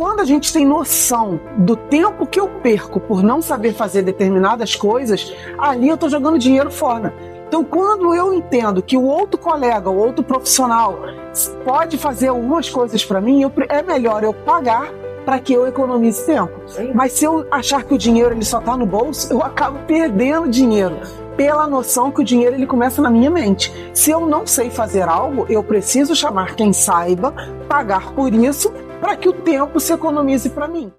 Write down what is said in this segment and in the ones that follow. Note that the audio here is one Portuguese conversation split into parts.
quando a gente tem noção do tempo que eu perco por não saber fazer determinadas coisas, ali eu estou jogando dinheiro fora. Então, quando eu entendo que o outro colega, o outro profissional pode fazer algumas coisas para mim, é melhor eu pagar para que eu economize tempo. Mas se eu achar que o dinheiro ele só está no bolso, eu acabo perdendo dinheiro, pela noção que o dinheiro ele começa na minha mente. Se eu não sei fazer algo, eu preciso chamar quem saiba, pagar por isso, para que o tempo se economize para mim.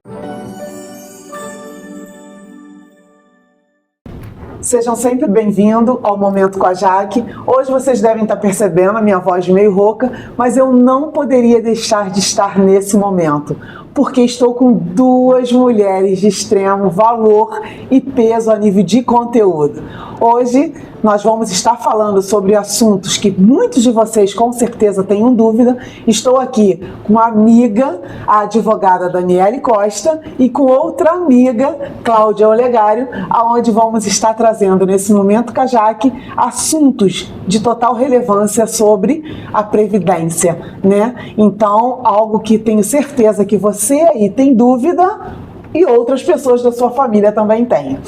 Sejam sempre bem-vindos ao Momento com a Jaque. Hoje vocês devem estar percebendo a minha voz meio rouca, mas eu não poderia deixar de estar nesse momento, porque estou com duas mulheres de extremo valor e peso a nível de conteúdo. Hoje nós vamos estar falando sobre assuntos que muitos de vocês com certeza tenham dúvida. Estou aqui com uma amiga, a advogada Daniele Costa, e com outra amiga, Cláudia Olegário, aonde vamos estar trazendo nesse Momento com a Jaque assuntos de total relevância sobre a Previdência, né? Então, algo que tenho certeza que você aí tem dúvida e outras pessoas da sua família também têm.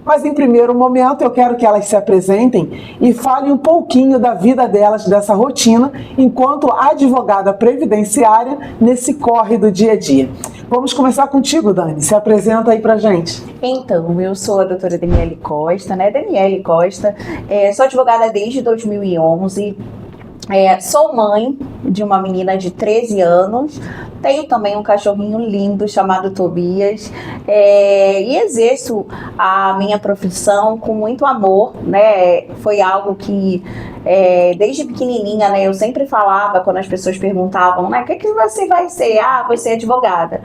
Mas em primeiro momento eu quero que elas se apresentem e falem um pouquinho da vida delas, dessa rotina, enquanto advogada previdenciária nesse corre do dia a dia. Vamos começar contigo, Dani. Se apresenta aí pra gente. Então, eu sou a doutora Daniele Costa, Daniele Costa, sou advogada desde 2011. Sou mãe de uma menina de 13 anos, tenho também um cachorrinho lindo chamado Tobias, e exerço a minha profissão com muito amor, Foi algo que desde pequenininha, eu sempre falava quando as pessoas perguntavam, o que você vai ser? Vou ser advogada.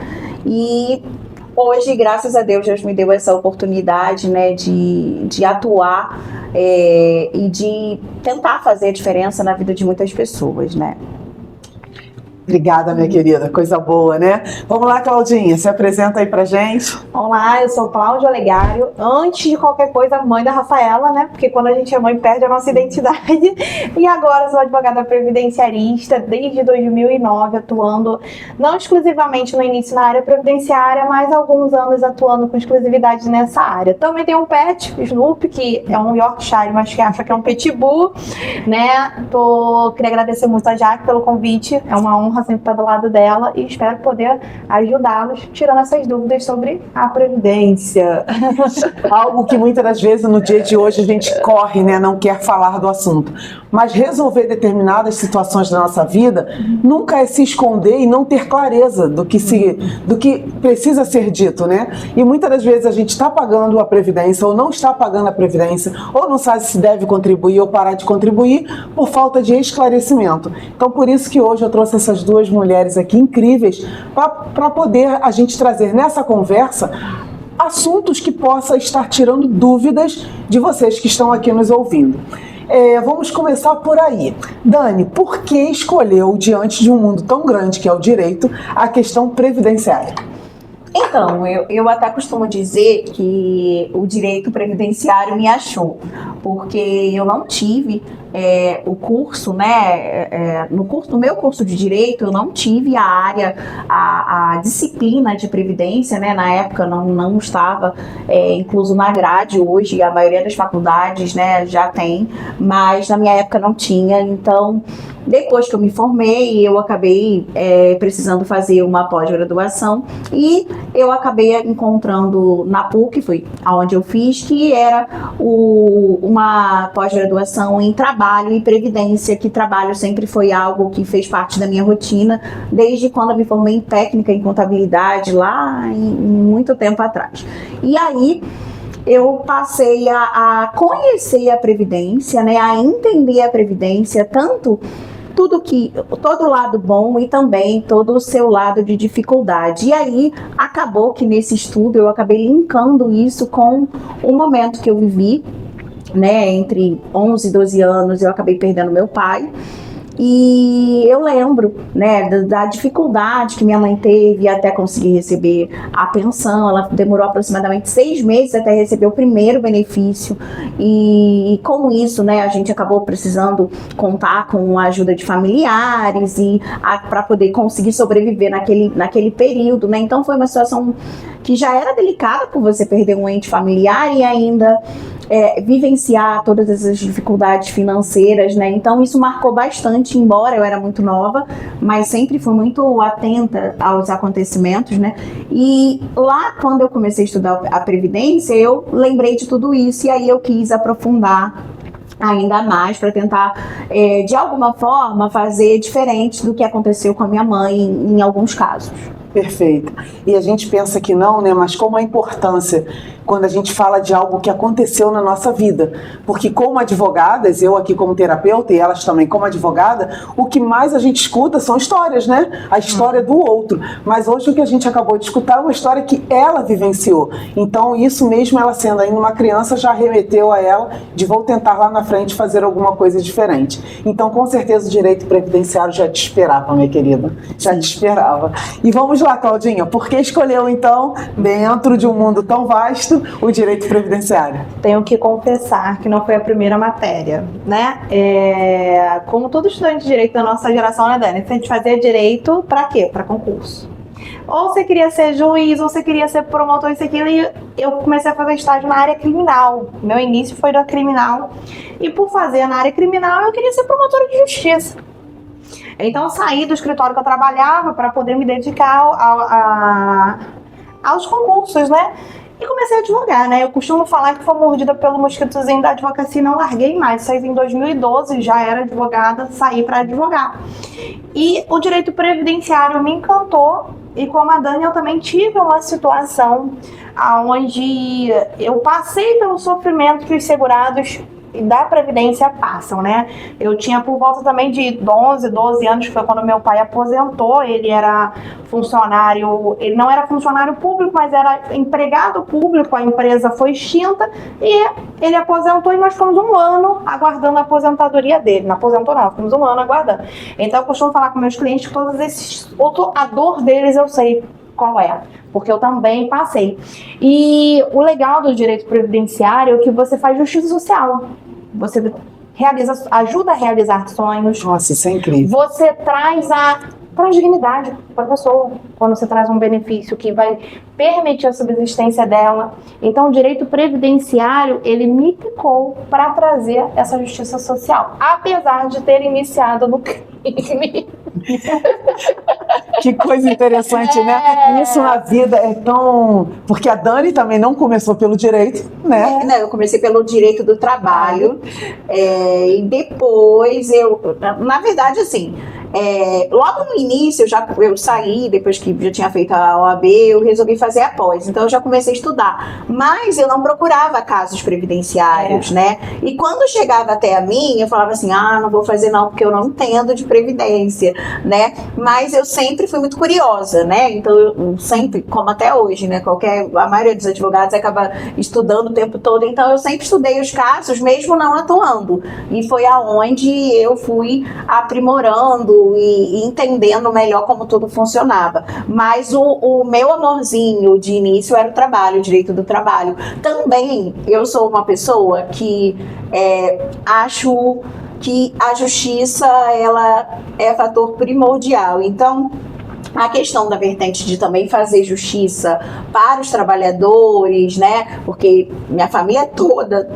E hoje, graças a Deus, Deus me deu essa oportunidade, de atuar e de tentar fazer a diferença na vida de muitas pessoas, Obrigada, minha querida. Coisa boa, né? Vamos lá, Claudinha. Se apresenta aí pra gente. Olá, eu sou Cláudia Olegário. Antes de qualquer coisa, mãe da Rafaela, Porque quando a gente é mãe, perde a nossa identidade. E agora sou advogada previdenciarista desde 2009, atuando não exclusivamente no início na área previdenciária, mas há alguns anos atuando com exclusividade nessa área. Também tem um pet, Snoopy, que é um Yorkshire, mas que acha que é um pitbull, Queria agradecer muito a Jaque pelo convite. É uma honra sempre estar do lado dela e espero poder ajudá-los tirando essas dúvidas sobre a Previdência. Algo que muitas das vezes no dia de hoje a gente corre, não quer falar do assunto. Mas resolver determinadas situações da nossa vida nunca é se esconder e não ter clareza do que precisa ser dito, E muitas das vezes a gente está pagando a Previdência ou não está pagando a Previdência, ou não sabe se deve contribuir ou parar de contribuir por falta de esclarecimento. Então, por isso que hoje eu trouxe essas duas mulheres aqui incríveis para poder a gente trazer nessa conversa assuntos que possa estar tirando dúvidas de vocês que estão aqui nos ouvindo. Vamos começar por aí. Dani, por que escolheu, diante de um mundo tão grande que é o direito, a questão previdenciária? Então, eu até costumo dizer que o direito previdenciário me achou, porque eu não tive o curso, no meu curso de direito eu não tive a área, a disciplina de previdência, na época não estava incluso na grade. Hoje a maioria das faculdades, já tem, mas na minha época não tinha. Então, depois que eu me formei, eu acabei precisando fazer uma pós-graduação e eu acabei encontrando na PUC, foi aonde eu fiz, que era uma pós-graduação em trabalho e previdência, que trabalho sempre foi algo que fez parte da minha rotina, desde quando eu me formei em técnica em contabilidade, lá em muito tempo atrás. E aí eu passei a conhecer a Previdência, a entender a Previdência, tanto todo o lado bom e também todo o seu lado de dificuldade. E aí acabou que nesse estudo eu acabei linkando isso com o momento que eu vivi, entre 11 e 12 anos eu acabei perdendo meu pai. E eu lembro, né, da dificuldade que minha mãe teve até conseguir receber a pensão. Ela demorou aproximadamente 6 meses até receber o primeiro benefício. E com isso, né, a gente acabou precisando contar com a ajuda de familiares e para poder conseguir sobreviver naquele período, né? Então foi uma situação que já era delicada por você perder um ente familiar e ainda vivenciar todas essas dificuldades financeiras, né? Então isso marcou bastante, embora eu era muito nova, mas sempre fui muito atenta aos acontecimentos, né? E lá, quando eu comecei a estudar a Previdência, eu lembrei de tudo isso e aí eu quis aprofundar ainda mais para tentar, de alguma forma, fazer diferente do que aconteceu com a minha mãe em alguns casos. Perfeito. E a gente pensa que não, né? Mas como a importância quando a gente fala de algo que aconteceu na nossa vida. Porque como advogadas, eu aqui como terapeuta e elas também como advogada, o que mais a gente escuta são histórias, né? A história do outro. Mas hoje o que a gente acabou de escutar é uma história que ela vivenciou. Então isso mesmo, ela sendo ainda uma criança, já remeteu a ela de vou tentar lá na frente fazer alguma coisa diferente. Então com certeza o direito previdenciário já te esperava, minha querida. Já te esperava. E vamos lá, Claudinha, por que escolheu então, dentro de um mundo tão vasto, o direito previdenciário? Tenho que confessar que não foi a primeira matéria, né? Como todo estudante de direito da nossa geração, né, Dani? A gente fazia direito para quê? Para concurso. Ou você queria ser juiz, ou você queria ser promotor, isso aqui. E eu comecei a fazer estágio na área criminal. Meu início foi da criminal. E por fazer na área criminal, eu queria ser promotora de justiça. Então, eu saí do escritório que eu trabalhava para poder me dedicar aos concursos, né? E comecei a advogar, né? Eu costumo falar que foi mordida pelo mosquitozinho da advocacia e não larguei mais. Saí em 2012, já era advogada, saí para advogar. E o direito previdenciário me encantou. E como a Dani, eu também tive uma situação onde eu passei pelo sofrimento que os segurados da Previdência passam, né? Eu tinha por volta também de 11, 12 anos, que foi quando meu pai aposentou. Ele era funcionário, ele não era funcionário público, mas era empregado público. A empresa foi extinta e ele aposentou e nós ficamos um ano aguardando a aposentadoria dele. Não aposentou não, ficamos um ano aguardando. Então eu costumo falar com meus clientes que todos esses, a dor deles eu sei qual é, porque eu também passei. E o legal do direito previdenciário é que você faz justiça social. Você ajuda a realizar sonhos. Nossa, isso é incrível. Você traz dignidade para a pessoa, quando você traz um benefício que vai permitir a subsistência dela. Então, o direito previdenciário, ele me picou para trazer essa justiça social, apesar de ter iniciado no crime. Que coisa interessante, né? Isso na vida é tão... Porque a Dani também não começou pelo direito, né? Não, eu comecei pelo direito do trabalho. E depois na verdade, assim, logo no início eu saí, depois que já tinha feito a OAB, eu resolvi fazer a pós. Então eu já comecei a estudar. Mas eu não procurava casos previdenciários, né? E quando chegava até a mim, eu falava assim, não vou fazer não, porque eu não entendo de previdência, né? Mas eu sempre fui muito curiosa, né? Então eu sempre, como até hoje, né? A maioria dos advogados acaba estudando o tempo todo. Então eu sempre estudei os casos, mesmo não atuando. E foi aonde eu fui aprimorando e entendendo melhor como tudo funcionava. Mas o meu amorzinho de início era o trabalho, o direito do trabalho. Também eu sou uma pessoa que acho que a justiça, ela é fator primordial. Então, a questão da vertente de também fazer justiça para os trabalhadores, né? Porque minha família toda,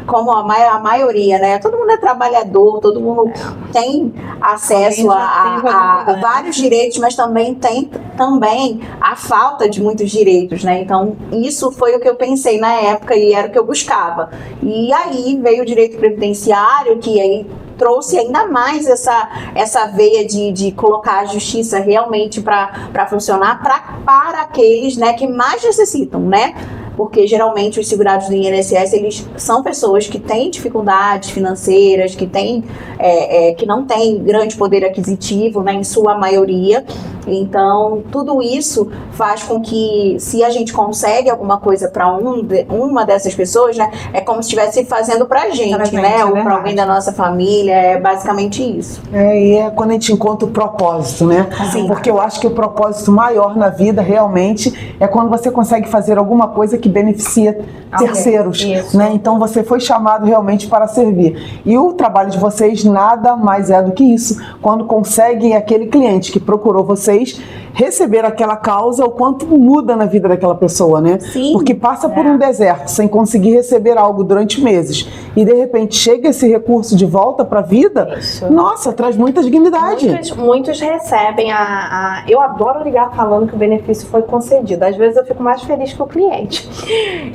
como a maioria, né? Todo mundo é trabalhador, todo mundo tem acesso a vários direitos, mas também tem a falta de muitos direitos, né? Então, isso foi o que eu pensei na época e era o que eu buscava. E aí veio o direito previdenciário, que aí trouxe ainda mais essa veia de colocar a justiça realmente para funcionar para aqueles, né, que mais necessitam, né? porque geralmente os segurados do INSS, eles são pessoas que têm dificuldades financeiras, que não têm grande poder aquisitivo, né, em sua maioria. Então, tudo isso faz com que, se a gente consegue alguma coisa para uma dessas pessoas, né, é como se estivesse fazendo para a gente, né, ou para alguém da nossa família, é basicamente isso. E é quando a gente encontra o propósito, né? Sim. Porque eu acho que o propósito maior na vida, realmente, é quando você consegue fazer alguma coisa que beneficia terceiros, né? Então, você foi chamado realmente para servir. E o trabalho de vocês nada mais é do que isso. Quando conseguem aquele cliente que procurou vocês, receber aquela causa, o quanto muda na vida daquela pessoa, né? Sim. Porque passa por um deserto sem conseguir receber algo durante meses e de repente chega esse recurso de volta para a vida, nossa, traz muita dignidade. Muitos recebem eu adoro ligar falando que o benefício foi concedido. Às vezes eu fico mais feliz que o cliente.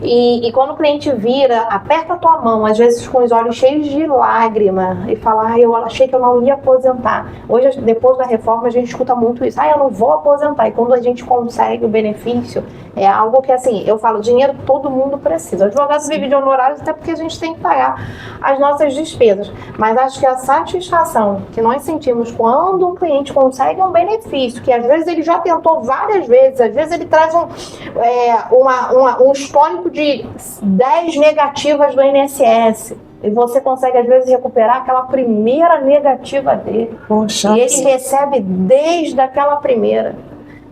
E quando o cliente vira, aperta a tua mão, às vezes com os olhos cheios de lágrima, e fala, eu achei que eu não ia aposentar. Hoje, depois da reforma, a gente escuta muito isso. Eu não vou aposentar. E quando a gente consegue o benefício, é algo que, assim, eu falo, dinheiro todo mundo precisa. O advogado vive de honorários até porque a gente tem que pagar as nossas despesas. Mas acho que a satisfação que nós sentimos quando um cliente consegue um benefício, que às vezes ele já tentou várias vezes, às vezes ele traz um histórico de 10 negativas do INSS, e você consegue, às vezes, recuperar aquela primeira negativa dele. Poxa, e ele recebe desde aquela primeira.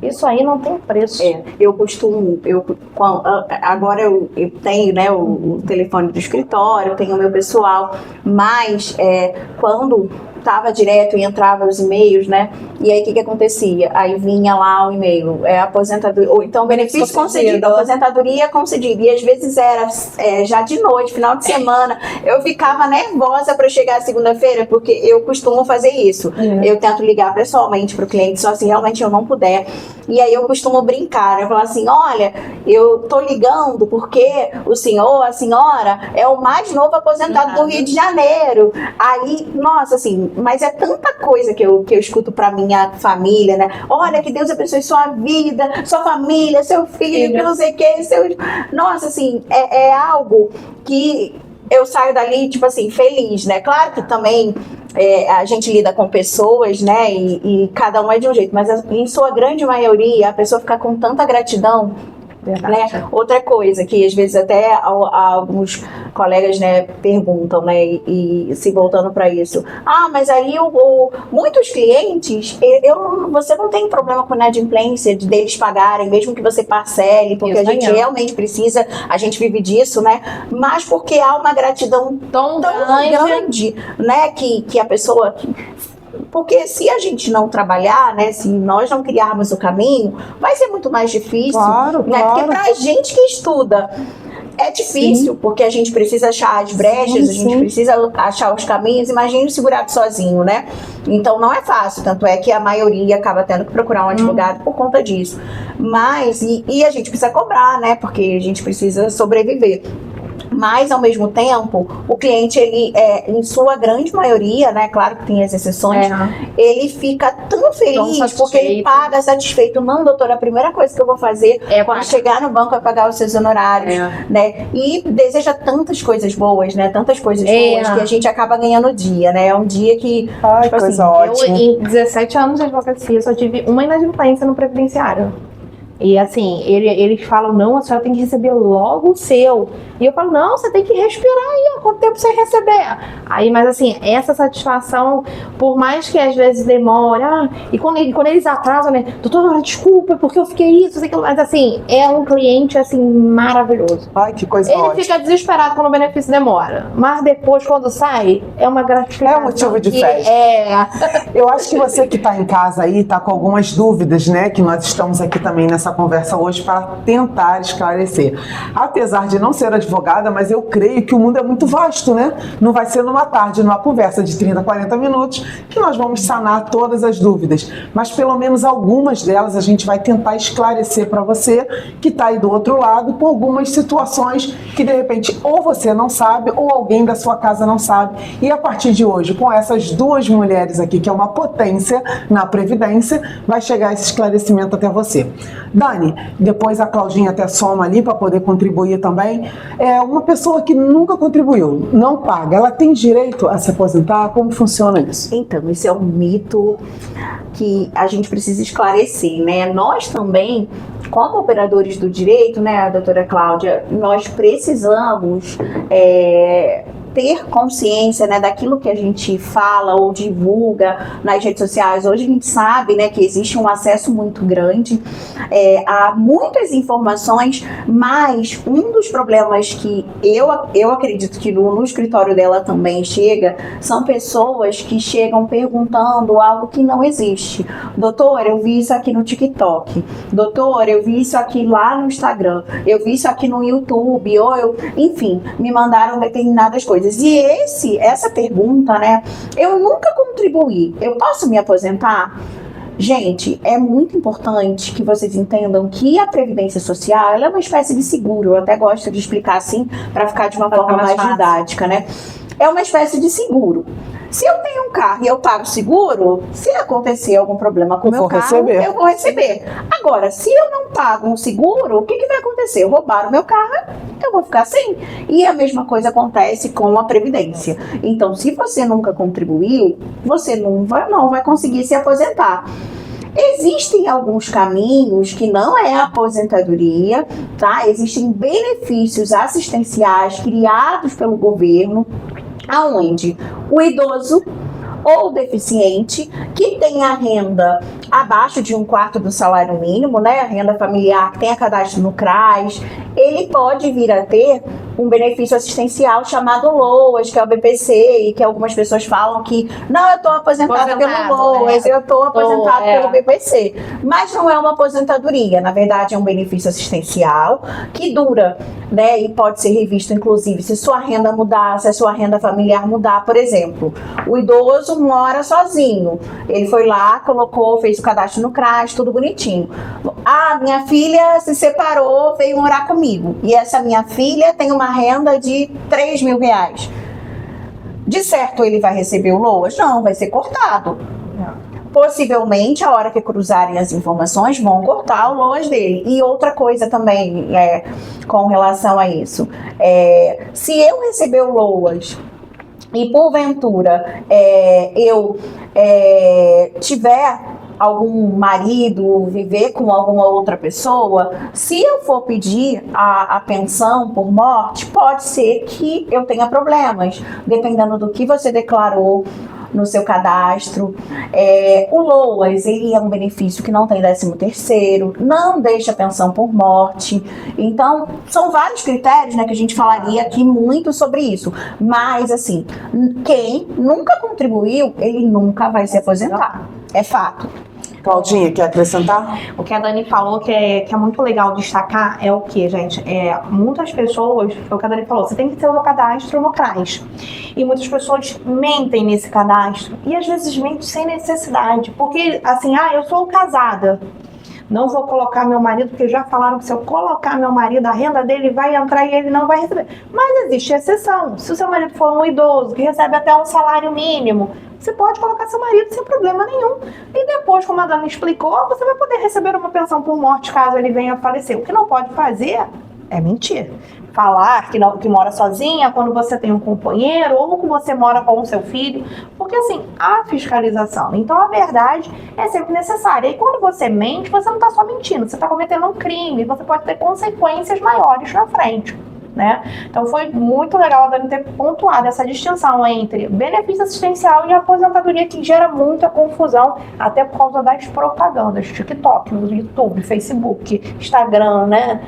Isso aí não tem preço. Agora eu tenho, né, o telefone do escritório, tenho o meu pessoal, mas quando estava direto e entrava os e-mails, né? E aí o que acontecia? Aí vinha lá o e-mail, aposentadoria, ou então benefício concedido, aposentadoria concedida. E às vezes era já de noite, final de semana. Eu ficava nervosa para chegar a segunda-feira, porque eu costumo fazer isso. Eu tento ligar pessoalmente para o cliente, só se realmente eu não puder. E aí eu costumo brincar, eu falo assim, olha, eu tô ligando porque o senhor, a senhora é o mais novo aposentado do Rio de Janeiro. Aí, nossa, assim, mas é tanta coisa que eu escuto pra minha família, né? Olha, que Deus abençoe sua vida, sua família, seu filho, que não sei o que, Nossa, assim, é algo que eu saio dali, tipo assim, feliz, né? Claro que também a gente lida com pessoas, né? E cada um é de um jeito, mas em sua grande maioria, a pessoa fica com tanta gratidão. Né? Outra coisa que às vezes até alguns colegas, né, perguntam, né, e se voltando para isso, mas aí muitos clientes, você não tem problema com inadimplência deles pagarem, mesmo que você parcele, porque a gente realmente precisa, a gente vive disso, né, mas porque há uma gratidão tão grande, né, que a pessoa... Porque se a gente não trabalhar, né, se nós não criarmos o caminho, vai ser muito mais difícil, claro, né? Claro. Porque pra gente que estuda é difícil, porque a gente precisa achar as brechas, a gente precisa achar os caminhos. Imagina o segurado sozinho, né? Então não é fácil, tanto é que a maioria acaba tendo que procurar um advogado por conta disso. Mas, e a gente precisa cobrar, né? Porque a gente precisa sobreviver. Mas, ao mesmo tempo, o cliente, ele, em sua grande maioria, né, claro que tem as exceções, ele fica tão feliz porque ele paga satisfeito. Não, doutora, a primeira coisa que eu vou fazer quando chegar no banco é pagar os seus honorários, né, e deseja tantas coisas boas, né, tantas coisas boas que a gente acaba ganhando o dia, né, é um dia que, tipo coisa assim, ótima. Eu, em 17 anos de advocacia, só tive uma inadimplência no previdenciário. E assim, eles falam, não, a senhora tem que receber logo o seu. E eu falo, não, você tem que respirar aí, ó, quanto tempo você receber? Aí, mas assim, essa satisfação, por mais que às vezes demore, e quando eles atrasam, né, doutora, desculpa, porque eu fiquei isso, mas assim, é um cliente, assim, maravilhoso. Ai, que coisa ótima. Ele fica desesperado quando o benefício demora, mas depois, quando sai, é uma gratificação. É um motivo de festa. Eu acho que você que está em casa aí, está com algumas dúvidas, né, que nós estamos aqui também nessa conversa hoje para tentar esclarecer. Apesar de não ser advogada, mas eu creio que o mundo é muito vasto, né? Não vai ser numa tarde, numa conversa de 30, 40 minutos que nós vamos sanar todas as dúvidas, mas pelo menos algumas delas a gente vai tentar esclarecer para você que está aí do outro lado com algumas situações que de repente ou você não sabe ou alguém da sua casa não sabe. E a partir de hoje, com essas duas mulheres aqui, que é uma potência na Previdência, vai chegar esse esclarecimento até você. Dani, depois a Claudinha até soma ali para poder contribuir também. Uma pessoa que nunca contribuiu, não paga, ela tem direito a se aposentar? Como funciona isso? Então, esse é um mito que a gente precisa esclarecer, né? Nós também, como operadores do direito, né, doutora Cláudia, nós precisamos ter consciência, né, daquilo que a gente fala ou divulga nas redes sociais. Hoje a gente sabe, né, que existe um acesso muito grande a muitas informações, mas um dos problemas que eu acredito que no escritório dela também chega, são pessoas que chegam perguntando algo que não existe. Doutor, eu vi isso aqui no TikTok. Doutor, eu vi isso aqui lá no Instagram. Eu vi isso aqui no YouTube. Enfim, me mandaram determinadas coisas. E essa pergunta, né? Eu nunca contribuí. Eu posso me aposentar? Gente, é muito importante que vocês entendam que a Previdência Social, ela é uma espécie de seguro. Eu até gosto de explicar assim, para ficar de uma forma mais didática, né? É uma espécie de seguro. Se eu tenho um carro e eu pago seguro, se acontecer algum problema com o meu carro, eu vou receber. Agora, se eu não pago um seguro, o que vai acontecer? Roubaram o meu carro, eu vou ficar sem. E a mesma coisa acontece com a Previdência. Então, se você nunca contribuiu, você não vai conseguir se aposentar. Existem alguns caminhos que não é a aposentadoria, tá? Existem benefícios assistenciais criados pelo governo, aonde o idoso ou deficiente que tem a renda abaixo de 1/4 do salário mínimo, né, a renda familiar, que tem a cadastro no CRAS, ele pode vir a ter um benefício assistencial chamado LOAS, que é o BPC, e que algumas pessoas falam que não, eu estou aposentada pelo LOAS, eu estou aposentado pelo BPC. Mas não é uma aposentadoria, na verdade é um benefício assistencial que dura, né, e pode ser revisto, inclusive, se sua renda mudar, se a sua renda familiar mudar. Por exemplo, o idoso mora sozinho, ele foi lá, colocou, fez o cadastro no CRAS, tudo bonitinho. Minha filha se separou, veio morar comigo, e essa minha filha tem uma renda de R$3.000. De certo ele vai receber o LOAS? Não, vai ser cortado. Possivelmente, a hora que cruzarem as informações, vão cortar o LOAS dele. E outra coisa também, com relação a isso, se eu receber o LOAS e porventura eu tiver algum marido, viver com alguma outra pessoa, se eu for pedir a pensão por morte, pode ser que eu tenha problemas, dependendo do que você declarou no seu cadastro. O LOAS, ele é um benefício que não tem 13º, não deixa pensão por morte. Então, são vários critérios, né, que a gente falaria aqui muito sobre isso. Mas, assim, quem nunca contribuiu, ele nunca vai se aposentar. É fato. Claudinha, quer acrescentar? O que a Dani falou que é muito legal destacar é o que, gente? Muitas pessoas, foi o que a Dani falou, você tem que ter o cadastro no CRAS. E muitas pessoas mentem nesse cadastro. E às vezes mentem sem necessidade. Porque, assim, eu sou casada, não vou colocar meu marido, porque já falaram que se eu colocar meu marido, a renda dele vai entrar e ele não vai receber. Mas existe exceção. Se o seu marido for um idoso que recebe até um salário mínimo, você pode colocar seu marido sem problema nenhum. E depois, como a Dani explicou, você vai poder receber uma pensão por morte caso ele venha a falecer. O que não pode fazer é mentir. Falar que mora sozinha quando você tem um companheiro ou que você mora com o seu filho. Porque, assim, há fiscalização. Então, a verdade é sempre necessária. E quando você mente, você não está só mentindo. Você está cometendo um crime. Você pode ter consequências maiores na frente. Né? Então foi muito legal a Dani ter pontuado essa distinção entre benefício assistencial e aposentadoria, que gera muita confusão, até por causa das propagandas, TikTok, YouTube, Facebook, Instagram, né?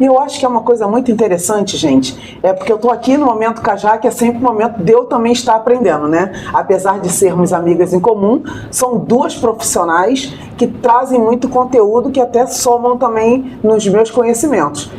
E eu acho que é uma coisa muito interessante, gente, porque eu tô aqui no Momento Cajá, que é sempre o momento de eu também estar aprendendo, né? Apesar de sermos amigas em comum, são duas profissionais que trazem muito conteúdo que até somam também nos meus conhecimentos.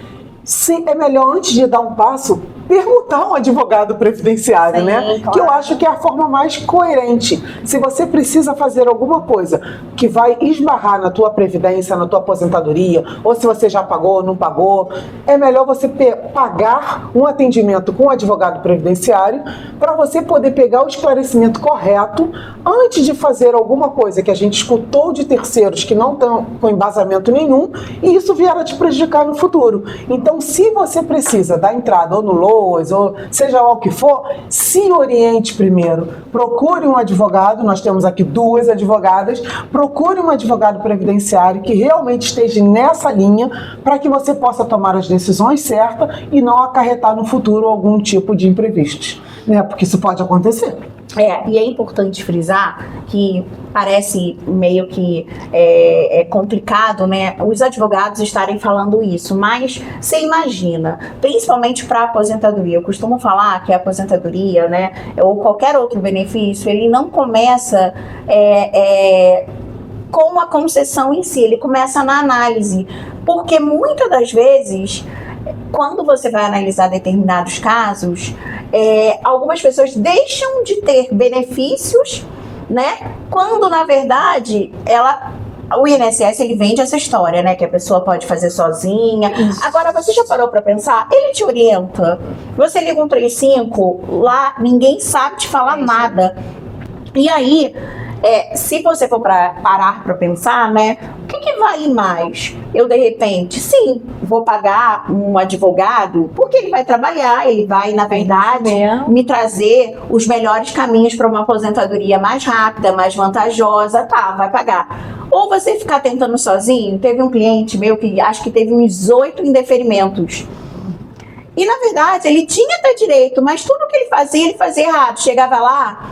Sim, é melhor, antes de dar um passo, perguntar a um advogado previdenciário, Sim, né? claro. Que eu acho que é a forma mais coerente. Se você precisa fazer alguma coisa que vai esbarrar na tua previdência, na tua aposentadoria, ou se você já pagou ou não pagou, é melhor você pagar um atendimento com um advogado previdenciário para você poder pegar o esclarecimento correto antes de fazer alguma coisa que a gente escutou de terceiros que não estão com embasamento nenhum e isso vier a te prejudicar no futuro. Então, se você precisa dar entrada ou no LOAS, ou seja lá o que for, se oriente primeiro. Procure um advogado, nós temos aqui 2 advogadas, procure um advogado previdenciário que realmente esteja nessa linha para que você possa tomar as decisões certas e não acarretar no futuro algum tipo de imprevistos, né? Porque isso pode acontecer. E é importante frisar que parece meio que complicado, né, os advogados estarem falando isso, mas você imagina, principalmente para a aposentadoria, eu costumo falar que a aposentadoria, né, ou qualquer outro benefício, ele não começa com a concessão em si, ele começa na análise, porque muitas das vezes, quando você vai analisar determinados casos, algumas pessoas deixam de ter benefícios, né? Quando na verdade o INSS ele vende essa história, né? Que a pessoa pode fazer sozinha. Isso. Agora você já parou para pensar? Ele te orienta. Você liga 135, lá ninguém sabe te falar nada. E aí, se você for parar para pensar, né? O que vale mais? Eu, de repente, sim, vou pagar um advogado, porque ele vai trabalhar, ele vai, na verdade, me trazer os melhores caminhos para uma aposentadoria mais rápida, mais vantajosa, tá, vai pagar. Ou você ficar tentando sozinho. Teve um cliente meu que acho que teve uns 8 indeferimentos. E, na verdade, ele tinha até direito, mas tudo que ele fazia errado. Chegava lá,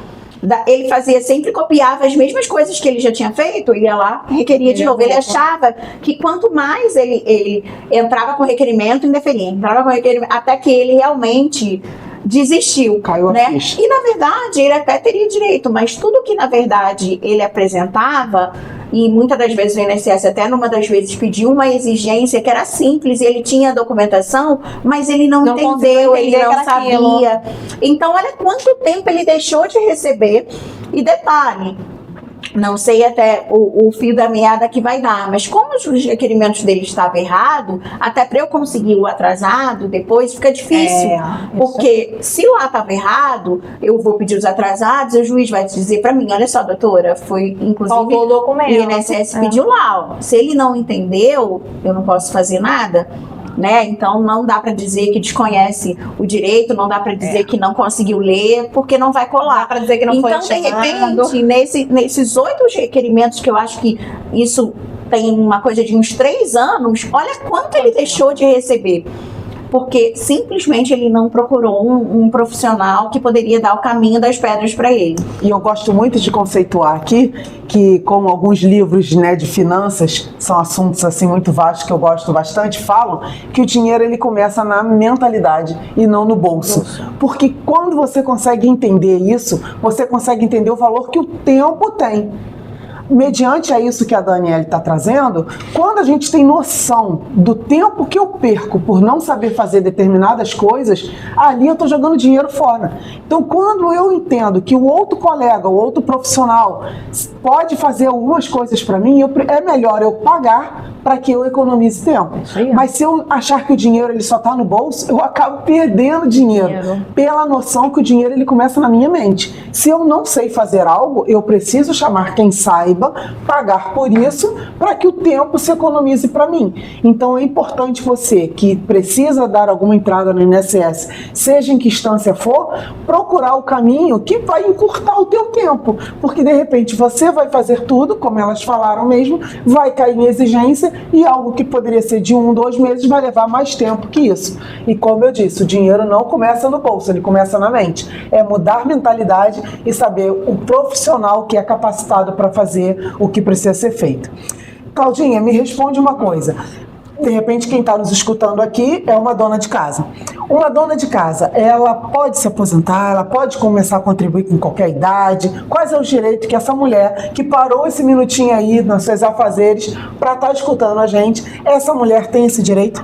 ele sempre copiava as mesmas coisas que ele já tinha feito, ele ia lá, requeria de novo. Ele achava que quanto mais ele entrava com requerimento, indeferia, entrava com requerimento, até que ele realmente desistiu, caiu, né? A ficha. E na verdade ele até teria direito, mas tudo que na verdade ele apresentava, e muitas das vezes o INSS até numa das vezes pediu uma exigência que era simples, e ele tinha a documentação, mas ele não entendeu, ele não sabia. Então olha quanto tempo ele deixou de receber. E detalhe, não sei até o fio da meada que vai dar, mas como os requerimentos dele estavam errados, até para eu conseguir o atrasado depois fica difícil, porque se lá estava errado, eu vou pedir os atrasados e o juiz vai dizer para mim, olha só, doutora, foi inclusive o documento. O INSS pediu lá, ó, se ele não entendeu, eu não posso fazer nada. Né? Então não dá para dizer que desconhece o direito, não dá para dizer que não conseguiu ler, porque não vai colar. Não dá para dizer que não então, foi de repente, nesses 8 requerimentos, que eu acho que isso tem uma coisa de uns 3 anos, olha quanto ele deixou de receber. Porque simplesmente ele não procurou um profissional que poderia dar o caminho das pedras para ele. E eu gosto muito de conceituar aqui que, como alguns livros, né, de finanças, são assuntos assim muito vastos que eu gosto bastante, falam que o dinheiro ele começa na mentalidade e não no bolso. Porque quando você consegue entender isso, você consegue entender o valor que o tempo tem. Mediante a isso que a Daniele está trazendo, quando a gente tem noção do tempo que eu perco por não saber fazer determinadas coisas, ali eu estou jogando dinheiro fora. Então, quando eu entendo que o outro colega, o outro profissional pode fazer algumas coisas para mim, é melhor eu pagar para que eu economize tempo. Mas se eu achar que o dinheiro ele só está no bolso, eu acabo perdendo dinheiro pela noção que o dinheiro ele começa na minha mente. Se eu não sei fazer algo, eu preciso chamar quem saiba, pagar por isso, para que o tempo se economize para mim. Então é importante você que precisa dar alguma entrada no INSS, seja em que instância for, procurar o caminho que vai encurtar o teu tempo, porque de repente você vai fazer tudo, como elas falaram mesmo, vai cair em exigência e algo que poderia ser de 1, 2 meses vai levar mais tempo que isso. E como eu disse, o dinheiro não começa no bolso, ele começa na mente. É mudar mentalidade e saber o profissional que é capacitado para fazer o que precisa ser feito. Claudinha, me responde uma coisa. De repente, quem está nos escutando aqui é uma dona de casa. Uma dona de casa, ela pode se aposentar, ela pode começar a contribuir com qualquer idade? Quais é os direitos que essa mulher que parou esse minutinho aí nos seus afazeres para estar escutando a gente, essa mulher tem esse direito?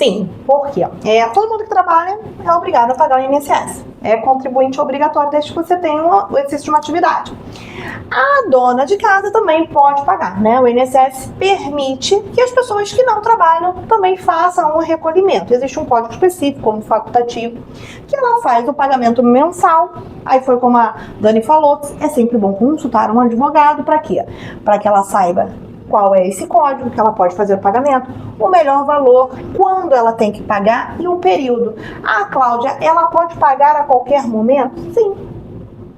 Sim, porque todo mundo que trabalha é obrigado a pagar o INSS. É contribuinte obrigatório desde que você tenha o exercício de uma atividade. A dona de casa também pode pagar, né? O INSS permite que as pessoas que não trabalham também façam um recolhimento. Existe um código específico, como facultativo, que ela faz o pagamento mensal. Aí foi como a Dani falou, é sempre bom consultar um advogado. Para quê? Para que ela saiba qual é esse código que ela pode fazer o pagamento, o melhor valor, quando ela tem que pagar e o período. Ah, Cláudia, ela pode pagar a qualquer momento? Sim.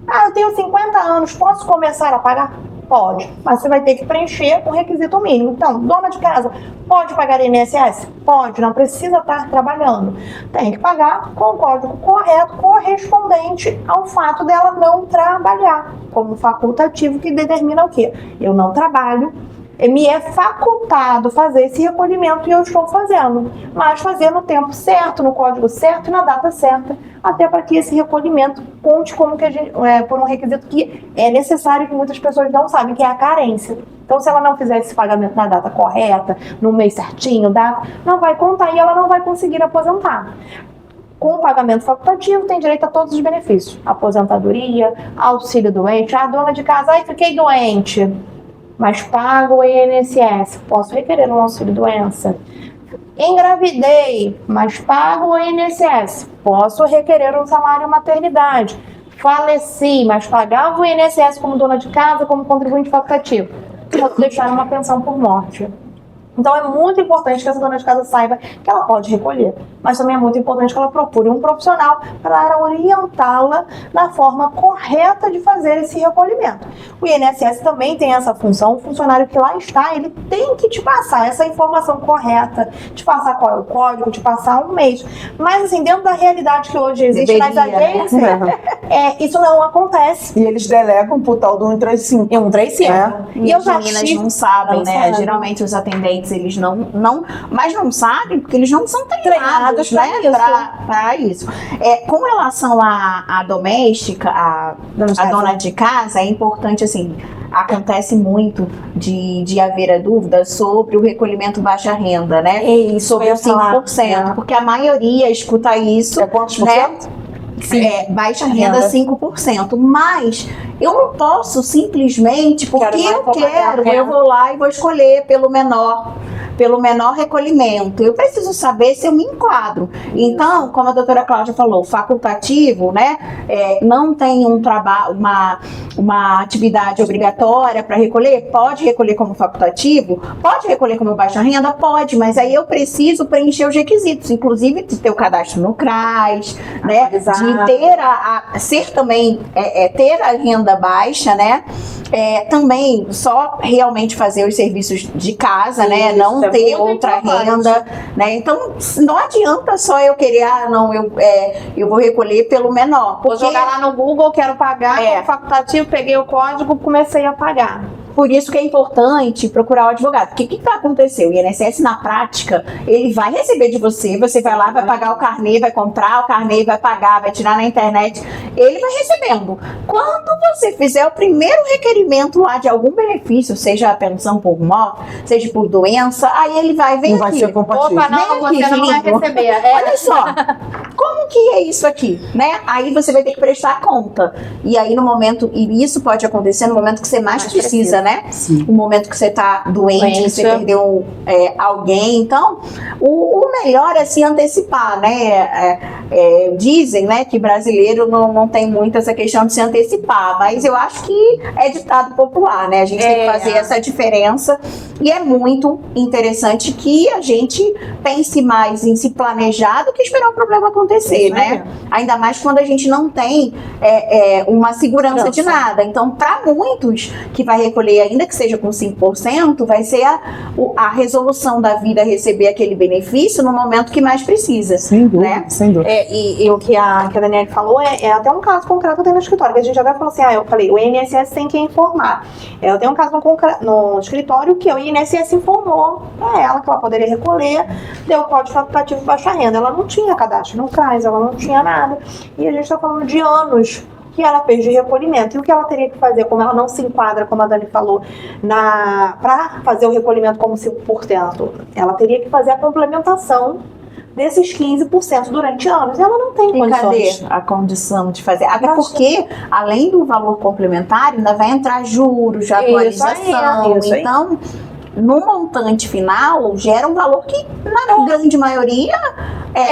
Ah, eu tenho 50 anos, posso começar a pagar? Pode, mas você vai ter que preencher um requisito mínimo. Então, dona de casa, pode pagar INSS? Pode, não precisa estar trabalhando. Tem que pagar com o código correto, correspondente ao fato dela não trabalhar, como facultativo que determina o quê? Eu não trabalho, me é facultado fazer esse recolhimento e eu estou fazendo, mas fazer no tempo certo, no código certo e na data certa, até para que esse recolhimento conte como que a gente, por um requisito que é necessário, que muitas pessoas não sabem, que é a carência. Então, se ela não fizer esse pagamento na data correta, no mês certinho, não vai contar e ela não vai conseguir aposentar. Com o pagamento facultativo, tem direito a todos os benefícios: aposentadoria, auxílio doente. A dona de casa, fiquei doente, mas pago o INSS, posso requerer um auxílio-doença. Engravidei, mas pago o INSS, posso requerer um salário-maternidade. Faleci, mas pagava o INSS como dona de casa, como contribuinte facultativo. Posso deixar uma pensão por morte. Então é muito importante que essa dona de casa saiba que ela pode recolher, mas também é muito importante que ela procure um profissional para orientá-la na forma correta de fazer esse recolhimento. O INSS também tem essa função, o funcionário que lá está, ele tem que te passar essa informação correta, te passar qual é o código, te passar um mês. Mas assim, dentro da realidade que hoje existe nas agências, isso não acontece. E eles delegam pro tal do 135. É 135. E as meninas não sabem, né? Geralmente os atendentes, eles mas não sabem porque eles não são treinados, né, para isso. Com relação à doméstica, a dona de casa, é importante, assim, acontece muito de haver a dúvida sobre o recolhimento baixa renda, né? Sobre o 5%, porque a maioria escuta isso. É quantos por cento? Sim, baixa renda 5%, mas eu não posso simplesmente, porque eu vou lá e vou escolher pelo menor recolhimento. Eu preciso saber se eu me enquadro. Então, como a doutora Cláudia falou, facultativo, né? Não tem uma atividade obrigatória para recolher, pode recolher como facultativo, pode recolher como baixa renda, pode, mas aí eu preciso preencher os requisitos, inclusive de ter o cadastro no CRAS, né? De ter a renda baixa, né? Também só realmente fazer os serviços de casa, né? Não ter outra renda, né? Então não adianta só eu querer, eu vou recolher pelo menor. Vou jogar lá no Google, quero pagar como facultativo, peguei o código, comecei a pagar. Por isso que é importante procurar o advogado. Porque o que vai acontecer? O INSS, na prática, ele vai receber de você, você vai lá, vai pagar o carnê, vai comprar o carnê, vai pagar, vai tirar na internet, ele vai recebendo. Quando você fizer o primeiro requerimento lá de algum benefício, seja a pensão por morte, seja por doença, aí ele vai ver aqui. Não vai ser compatível. Opa, não, você não vai receber. Olha só, como que é isso aqui, né? Aí você vai ter que prestar conta. E aí no momento, e isso pode acontecer no momento que você mais precisa, né? Sim. O momento que você tá doente, você perdeu alguém. Então, o melhor é se antecipar, né? Dizem, né, que brasileiro não tem muito essa questão de se antecipar, mas eu acho que é ditado popular, né? A gente tem que fazer essa diferença e é muito interessante que a gente pense mais em se planejar do que esperar o problema acontecer, né? Ainda mais quando a gente não tem uma segurança de nada. Então, para muitos que vai recolher, ainda que seja com 5%, vai ser a resolução da vida receber aquele benefício no momento que mais precisa. Sem dúvida, né? sem dúvida. E o que a Daniele falou é até um caso concreto que tem no escritório, que a gente até falou assim, eu falei, o INSS tem que informar. Eu tenho um caso no escritório que o INSS informou para ela que ela poderia recolher, deu o código facultativo de baixa renda. Ela não tinha cadastro no CRAS, ela não tinha nada. E a gente está falando de anos que ela fez de recolhimento. E o que ela teria que fazer, como ela não se enquadra, como a Dani falou, para fazer o recolhimento como 5%, ela teria que fazer a complementação desses 15% durante anos. Ela não tem E cadê condições. a condição de fazer? Até porque, além do valor complementar, ainda vai entrar juros de atualização. Isso aí. Então, no montante final, gera um valor que, na grande maioria,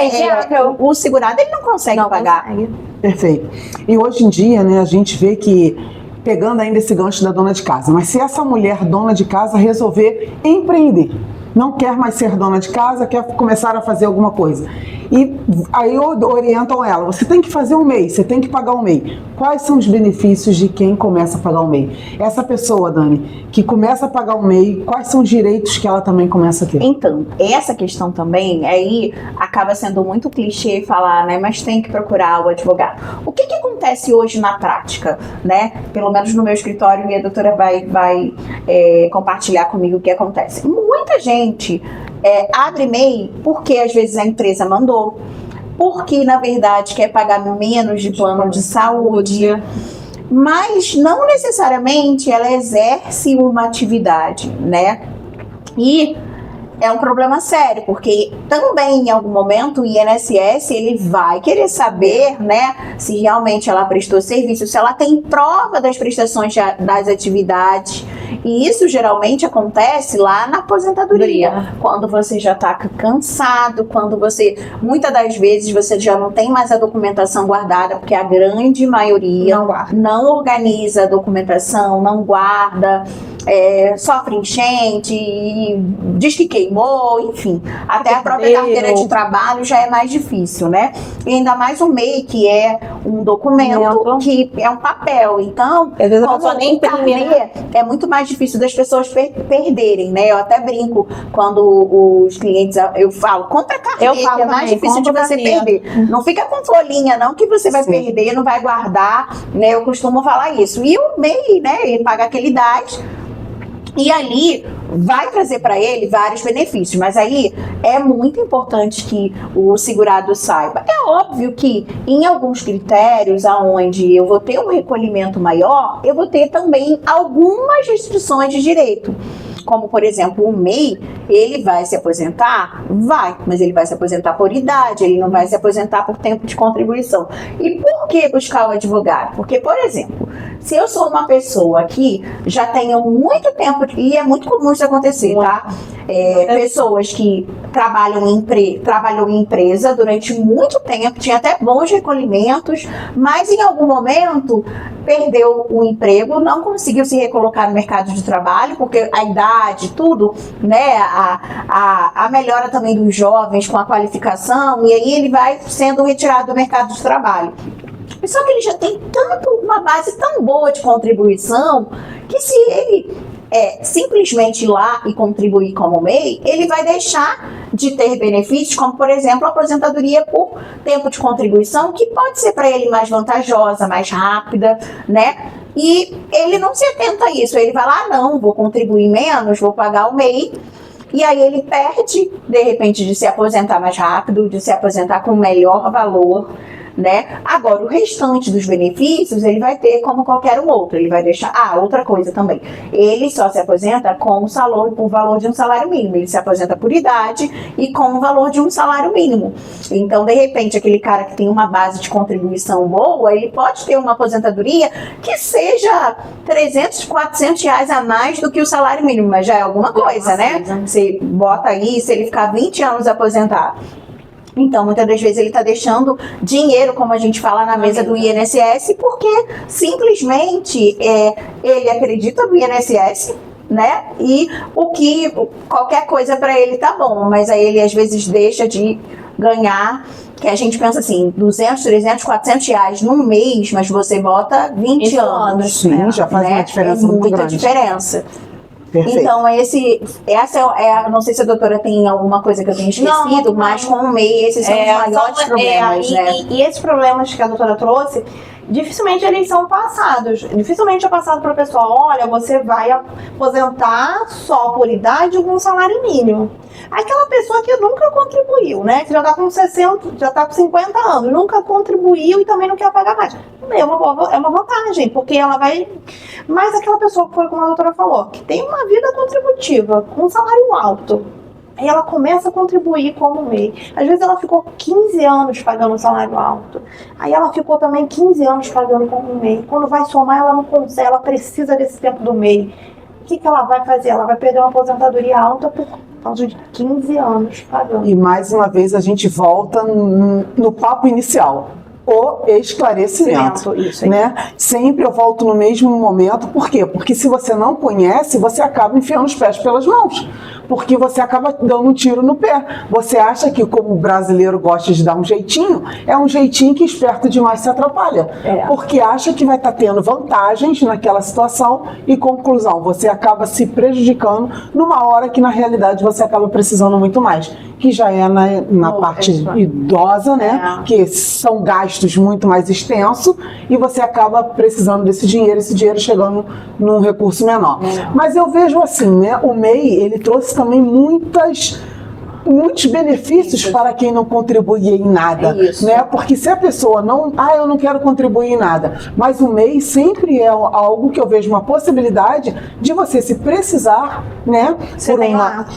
inviável. o segurado ele não consegue pagar. Perfeito. E hoje em dia, né, a gente vê que, pegando ainda esse gancho da dona de casa, mas se essa mulher dona de casa resolver empreender, não quer mais ser dona de casa, quer começar a fazer alguma coisa. E aí orientam ela, você tem que fazer um MEI, você tem que pagar um MEI. Quais são os benefícios de quem começa a pagar um MEI? Essa pessoa, Dani, que começa a pagar um MEI, quais são os direitos que ela também começa a ter? Então, essa questão também, aí acaba sendo muito clichê falar, né, mas tem que procurar o advogado. O que acontece hoje na prática, né? Pelo menos no meu escritório, e a doutora vai compartilhar comigo o que acontece. Muita gente abre MEI porque às vezes a empresa mandou, porque na verdade quer pagar menos de plano de saúde, mas não necessariamente ela exerce uma atividade, né? E é um problema sério, porque também em algum momento o INSS ele vai querer saber, né, se realmente ela prestou serviço, se ela tem prova das prestações das atividades. E isso geralmente acontece lá na aposentadoria, quando você já está cansado, quando você, muitas das vezes, você já não tem mais a documentação guardada, porque a grande maioria não organiza a documentação, não guarda, sofre enchente, diz que queimou, enfim. Até a própria carteira de trabalho já é mais difícil, né? E ainda mais o MEI, que é um documento que é um papel. Então, às vezes a pessoa nem imprime, né? É muito mais difícil das pessoas perderem, né? Eu até brinco quando os clientes, eu falo, compra carteira, que é mais difícil de você perder. Não fica com folhinha, não, que você vai perder, não vai guardar, né? Eu costumo falar isso. E o MEI, né? Ele paga aquele DAS. E ali vai trazer para ele vários benefícios, mas aí é muito importante que o segurado saiba. É óbvio que em alguns critérios aonde eu vou ter um recolhimento maior, eu vou ter também algumas restrições de direito. Como, por exemplo, o MEI, ele vai se aposentar? Vai, mas ele vai se aposentar por idade, ele não vai se aposentar por tempo de contribuição. E por que buscar o advogado? Porque, por exemplo, se eu sou uma pessoa que já tenho muito tempo, e é muito comum isso acontecer, tá? Pessoas que trabalham em empresa durante muito tempo, tinha até bons recolhimentos, mas em algum momento perdeu o emprego, não conseguiu se recolocar no mercado de trabalho, porque a idade, tudo, né, a melhora também dos jovens com a qualificação, e aí ele vai sendo retirado do mercado de trabalho. Só que ele já tem uma base tão boa de contribuição, que se ele simplesmente ir lá e contribuir como MEI, ele vai deixar de ter benefícios, como por exemplo a aposentadoria por tempo de contribuição, que pode ser para ele mais vantajosa, mais rápida, né? E ele não se atenta a isso, ele vai lá, não, vou contribuir menos, vou pagar o MEI, e aí ele perde, de repente, de se aposentar mais rápido, de se aposentar com melhor valor, né? Agora, o restante dos benefícios, ele vai ter como qualquer um outro. Ele vai deixar... outra coisa também. Ele só se aposenta com o valor de um salário mínimo. Ele se aposenta por idade e com o valor de um salário mínimo. Então, de repente, aquele cara que tem uma base de contribuição boa, ele pode ter uma aposentadoria que seja 300, 400 reais a mais do que o salário mínimo, mas já é alguma coisa, né? Você bota aí, se ele ficar 20 anos aposentado. Então, muitas das vezes ele está deixando dinheiro, como a gente fala, na mesa do INSS, porque simplesmente ele acredita no INSS, né? E qualquer coisa para ele tá bom, mas aí ele às vezes deixa de ganhar, que a gente pensa assim, 200, 300, 400 reais num mês, mas você bota 20 anos. Sim, né? Já faz uma diferença muito grande. Muita diferença. Perfeito. Então, não sei se a doutora tem alguma coisa que eu tenha esquecido, não. Mas com o MEI, esses são os maiores problemas, né? E esses problemas que a doutora trouxe, dificilmente eles são passados. Dificilmente é passado para a pessoa, olha, você vai aposentar só por idade ou com salário mínimo. Aquela pessoa que nunca contribuiu, né? Que já está com 60, já está com 50 anos, nunca contribuiu e também não quer pagar mais. É uma vantagem, porque ela vai... Mas aquela pessoa que foi como a doutora falou, que tem uma vida contributiva, com um salário alto, Aí ela começa a contribuir como MEI. Às vezes ela ficou 15 anos pagando um salário alto. Aí ela ficou também 15 anos pagando como MEI. Quando vai somar, ela não consegue, ela precisa desse tempo do MEI. O que ela vai fazer? Ela vai perder uma aposentadoria alta por causa de 15 anos pagando. E mais uma vez a gente volta no papo inicial. O esclarecimento, isso aí. né? Sempre eu volto no mesmo momento. Por quê? Porque se você não conhece, você acaba enfiando os pés pelas mãos. Porque você acaba dando um tiro no pé. Você acha que, como o brasileiro gosta de dar um jeitinho, é um jeitinho que esperto demais se atrapalha. Porque acha que vai estar tendo vantagens naquela situação e, conclusão, você acaba se prejudicando numa hora que, na realidade, você acaba precisando muito mais. Que já é na parte idosa, né? Que são gastos muito mais extensos e você acaba precisando desse dinheiro, esse dinheiro chegando num recurso menor. Mas eu vejo assim, né? O MEI, ele trouxe também muitos benefícios para quem não contribuía em nada, né? Porque se a pessoa não, eu não quero contribuir em nada, mas o MEI sempre é algo que eu vejo uma possibilidade de você, se precisar, né?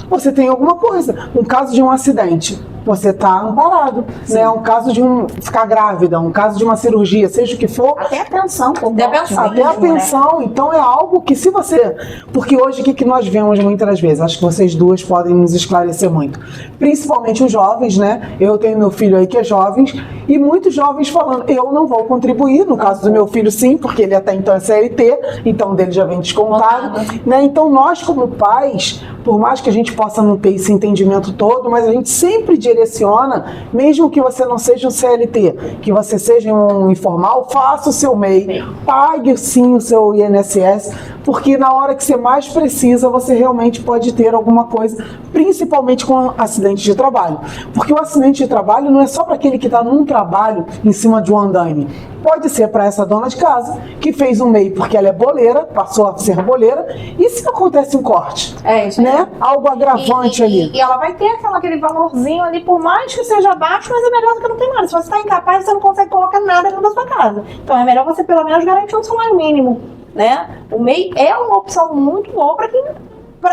Você tem alguma coisa, um caso de um acidente, você está amparado, né? Um caso de ficar grávida, um caso de uma cirurgia, seja o que for. Até a pensão. Até a pensão. Né? Então é algo que se você... Porque hoje o que nós vemos muitas das vezes? Acho que vocês duas podem nos esclarecer muito. Principalmente os jovens, né? Eu tenho meu filho aí que é jovem e muitos jovens falando, eu não vou contribuir. No caso do meu filho, sim, porque ele até então é CLT, então dele já vem descontado. Né? Então nós como pais, por mais que a gente possa não ter esse entendimento todo, mas a gente sempre direciona, mesmo que você não seja um CLT, que você seja um informal, faça o seu MEI, pague sim o seu INSS, porque na hora que você mais precisa, você realmente pode ter alguma coisa, principalmente com acidente de trabalho. Porque o acidente de trabalho não é só para aquele que está num trabalho em cima de um andaime. Pode ser para essa dona de casa, que fez um MEI porque ela é boleira, passou a ser boleira, e se acontece um corte? Isso aí. Né? Algo agravante ali. E ela vai ter aquele valorzinho ali, por mais que seja baixo, mas é melhor do que não tem nada. Se você está incapaz, você não consegue colocar nada dentro da sua casa. Então é melhor você pelo menos garantir um salário mínimo, né? O MEI é uma opção muito boa para quem...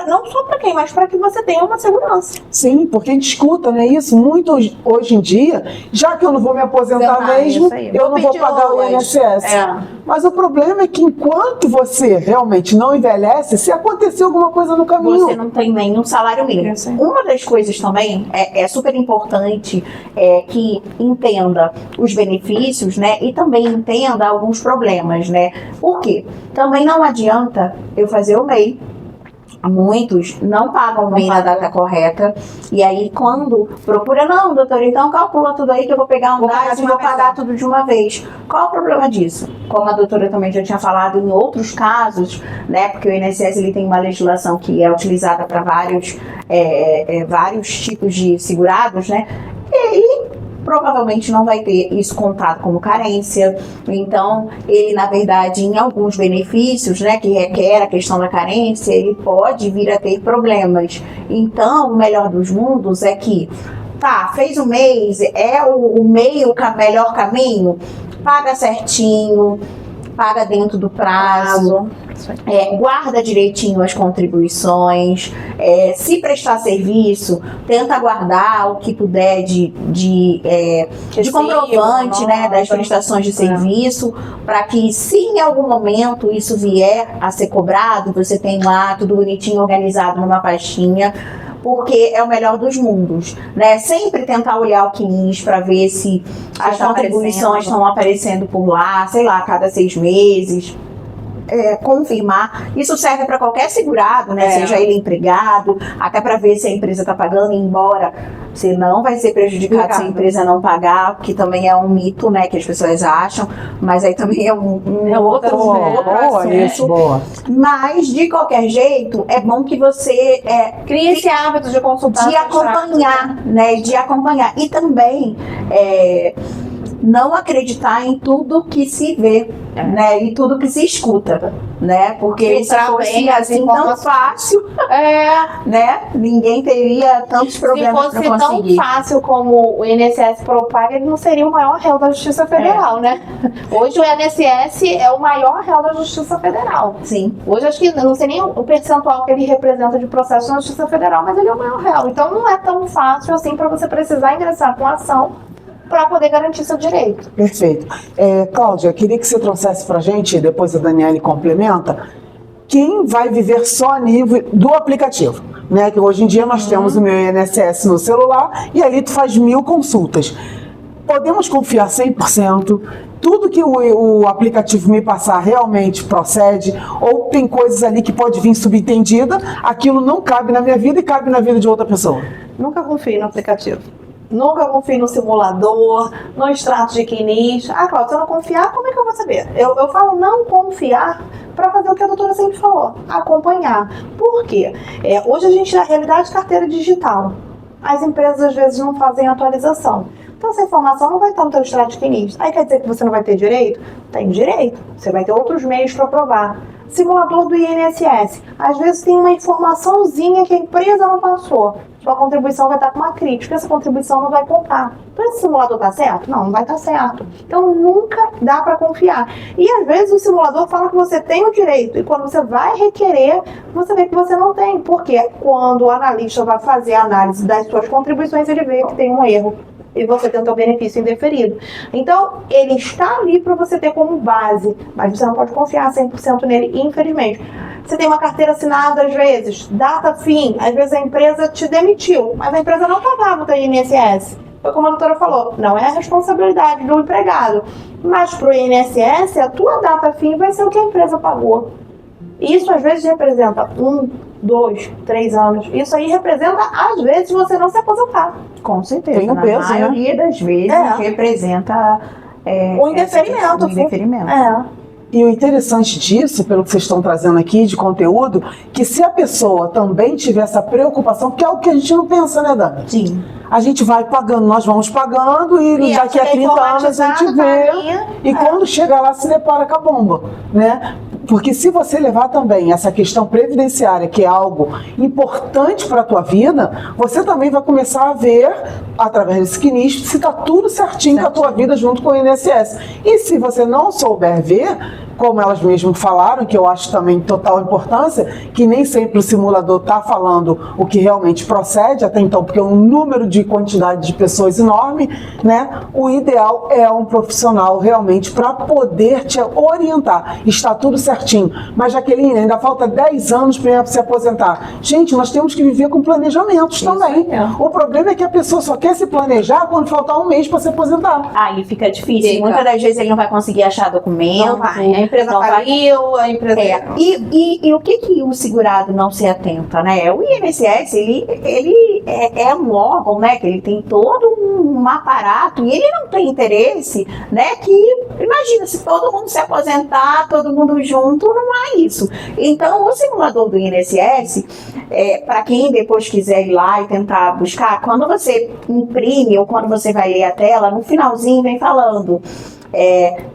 não só para quem, mas para que você tenha uma segurança. Sim, porque a gente escuta, né, isso muito hoje em dia, já que eu não vou me aposentar mesmo, eu não vou pagar o INSS. Mas o problema é que enquanto você realmente não envelhece, se acontecer alguma coisa no caminho... Você não tem nenhum salário mínimo. Uma das coisas também é super importante que entenda os benefícios, né, e também entenda alguns problemas, né. Por quê? Também não adianta eu fazer o MEI. Muitos não pagam bem na data correta. E aí, quando procura, não, doutor, então calcula tudo aí que eu vou pegar um gás e vou pagar tudo de uma vez. Qual o problema disso? Como a doutora também já tinha falado em outros casos, né? Porque o INSS ele tem uma legislação que é utilizada para vários tipos de segurados, né? E provavelmente não vai ter isso contado como carência. Então, ele, na verdade, em alguns benefícios, né, que requer a questão da carência, ele pode vir a ter problemas. Então, o melhor dos mundos é que, fez um mês, é o meio, o melhor caminho, paga certinho, paga dentro do prazo, guarda direitinho as contribuições, se prestar serviço, tenta guardar o que puder de comprovante, né, das prestações de serviço, para que se em algum momento isso vier a ser cobrado, você tem lá tudo bonitinho, organizado numa pastinha, porque é o melhor dos mundos, né? Sempre tentar olhar o CNIS para ver se as contribuições estão aparecendo por lá, sei lá, a cada 6 meses. Confirmar. Isso serve para qualquer segurado, né? Seja ele empregado, até para ver se a empresa está pagando, embora você não vai ser prejudicado se a empresa não pagar, que também é um mito, né? Que as pessoas acham, mas aí também é outro assunto. Mas, de qualquer jeito, é bom que você crie esse hábito de consultar, de acompanhar, né? De acompanhar. E também não acreditar em tudo que se vê, né? E tudo que se escuta, né? Porque se fosse assim tão fácil, né? Ninguém teria tantos problemas para conseguir. Se fosse tão fácil como o INSS propaga, ele não seria o maior réu da Justiça Federal, né? Hoje o INSS é o maior réu da Justiça Federal. Sim. Hoje acho que não sei nem o percentual que ele representa de processo na Justiça Federal, mas ele é o maior réu. Então não é tão fácil assim para você precisar ingressar com ação para poder garantir seu direito. Perfeito. Cláudia, queria que você trouxesse para a gente, depois a Daniele complementa, quem vai viver só a nível do aplicativo, né? Que hoje em dia nós temos o meu INSS no celular e ali tu faz 1000 consultas. Podemos confiar 100%? Tudo que o aplicativo me passar realmente procede? Ou tem coisas ali que pode vir subentendida, aquilo não cabe na minha vida e cabe na vida de outra pessoa? Nunca confie no aplicativo. Nunca confie no simulador, no extrato de CNIS. Cláudia, se eu não confiar, como é que eu vou saber? Eu falo não confiar para fazer o que a doutora sempre falou, acompanhar. Por quê? Hoje a gente, na realidade, carteira digital. As empresas, às vezes, não fazem atualização. Então, essa informação não vai estar no teu extrato de CNIS. Aí quer dizer que você não vai ter direito? Tem direito. Você vai ter outros meios para provar. Simulador do INSS. Às vezes tem uma informaçãozinha que a empresa não passou. Sua contribuição vai estar com uma crítica, essa contribuição não vai contar. Então esse simulador está certo? Não vai estar certo. Então nunca dá para confiar. E às vezes o simulador fala que você tem o direito e quando você vai requerer, você vê que você não tem. Porque quando o analista vai fazer a análise das suas contribuições, ele vê que tem um erro e você tem o seu benefício indeferido. Então, ele está ali para você ter como base, mas você não pode confiar 100% nele, infelizmente. Você tem uma carteira assinada, às vezes, data fim, às vezes a empresa te demitiu, mas a empresa não pagava o teu INSS. Foi como a doutora falou, não é a responsabilidade do empregado, mas para o INSS, a tua data fim vai ser o que a empresa pagou. Isso, às vezes, representa 1, 2, 3 anos. Isso aí representa, às vezes, você não se aposentar. Com certeza. Tem um peso, na maioria das vezes, representa o indeferimento. E o interessante disso, pelo que vocês estão trazendo aqui de conteúdo, que se a pessoa também tiver essa preocupação, porque é algo que a gente não pensa, né, Dani? Sim. A gente vai pagando, nós vamos pagando e daqui a 30 anos a gente vê. E quando chega lá, se depara com a bomba, né? Porque se você levar também essa questão previdenciária, que é algo importante para a tua vida, você também vai começar a ver, através desse CNIS, se está tudo certinho com a tua vida junto com o INSS. E se você não souber ver, como elas mesmas falaram, que eu acho também de total importância, que nem sempre o simulador está falando o que realmente procede, até então, porque é um número de quantidade de pessoas enorme, né? O ideal é um profissional realmente para poder te orientar. Está tudo certinho. Mas, Jaqueline, ainda falta 10 anos para se aposentar. Gente, nós temos que viver com planejamentos também. O problema é que a pessoa só quer se planejar quando faltar um mês para se aposentar. Aí fica difícil. Muitas das vezes ele não vai conseguir achar documento. Não vai. A empresa faliu, a empresa... E o que o segurado não se atenta, né? O INSS, ele é um órgão, né? Que ele tem todo um aparato e ele não tem interesse, né? Que, imagina, se todo mundo se aposentar, todo mundo junto, não há isso. Então, o simulador do INSS, para quem depois quiser ir lá e tentar buscar, quando você imprime ou quando você vai ler a tela, no finalzinho vem falando...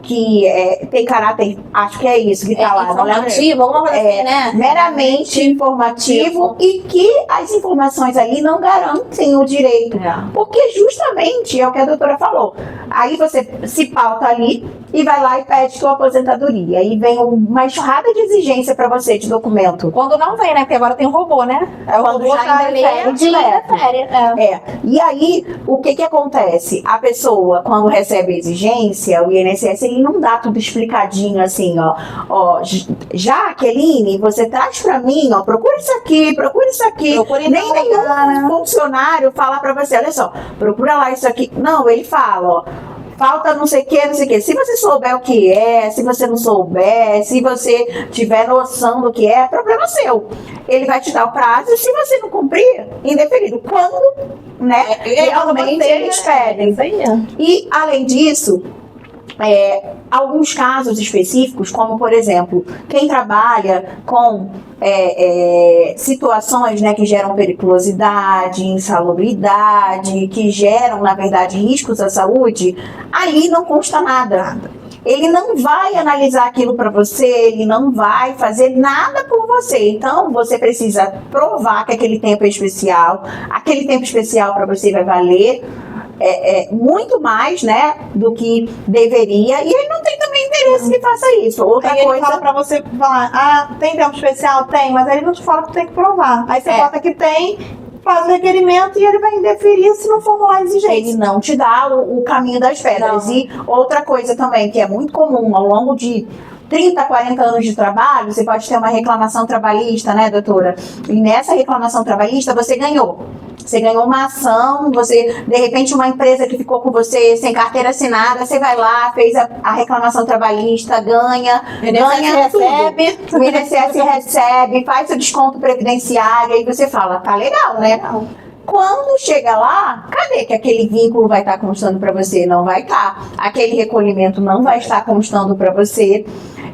que tem caráter, acho que é isso que está lá. Informativo, alguma coisa assim, né? Meramente informativo e que as informações ali não garantem o direito. Porque justamente é o que a doutora falou. Aí você se pauta ali e vai lá e pede sua aposentadoria. Aí vem uma enxurrada de exigência para você de documento. Quando não vem, né? Porque agora tem um robô, né? O robô já indefere. E aí, o que acontece? A pessoa, quando recebe exigência, o INSS, ele não dá tudo explicadinho assim, ó, Jaqueline, você traz pra mim, ó, procura isso aqui. Nem nenhum funcionário fala pra você, olha só, procura lá isso aqui. Não, ele fala, ó, falta não sei o que. Se você souber o que é, se você não souber, se você tiver noção do que é problema seu. Ele vai te dar o prazo e se você não cumprir, indeferido. Quando, né, realmente eles pedem. E, além disso, Alguns casos específicos, como por exemplo, quem trabalha com situações, né, que geram periculosidade, insalubridade, que geram, na verdade, riscos à saúde, ali não consta nada. Ele não vai analisar aquilo para você, ele não vai fazer nada por você. Então, você precisa provar que aquele tempo é especial. Aquele tempo especial para você vai valer muito mais, né, do que deveria. E ele não tem também interesse que faça isso. Outra Aí coisa... ele fala pra você falar, tem tempo especial? Tem, mas ele não te fala que tu tem que provar. Aí você bota que tem, faz o requerimento e ele vai indeferir se não formular exigência. Ele não te dá o caminho das pedras. Não. E outra coisa também, que é muito comum ao longo de 30, 40 anos de trabalho, você pode ter uma reclamação trabalhista, né, doutora? E nessa reclamação trabalhista, você ganhou. Você ganhou uma ação, você, de repente, uma empresa que ficou com você sem carteira assinada, você vai lá, fez a reclamação trabalhista, ganha tudo. Recebe. O INSS recebe, faz o desconto previdenciário, aí você fala, tá legal, né? Quando chega lá, cadê que aquele vínculo vai estar constando para você? Não vai estar. Aquele recolhimento não vai estar constando para você.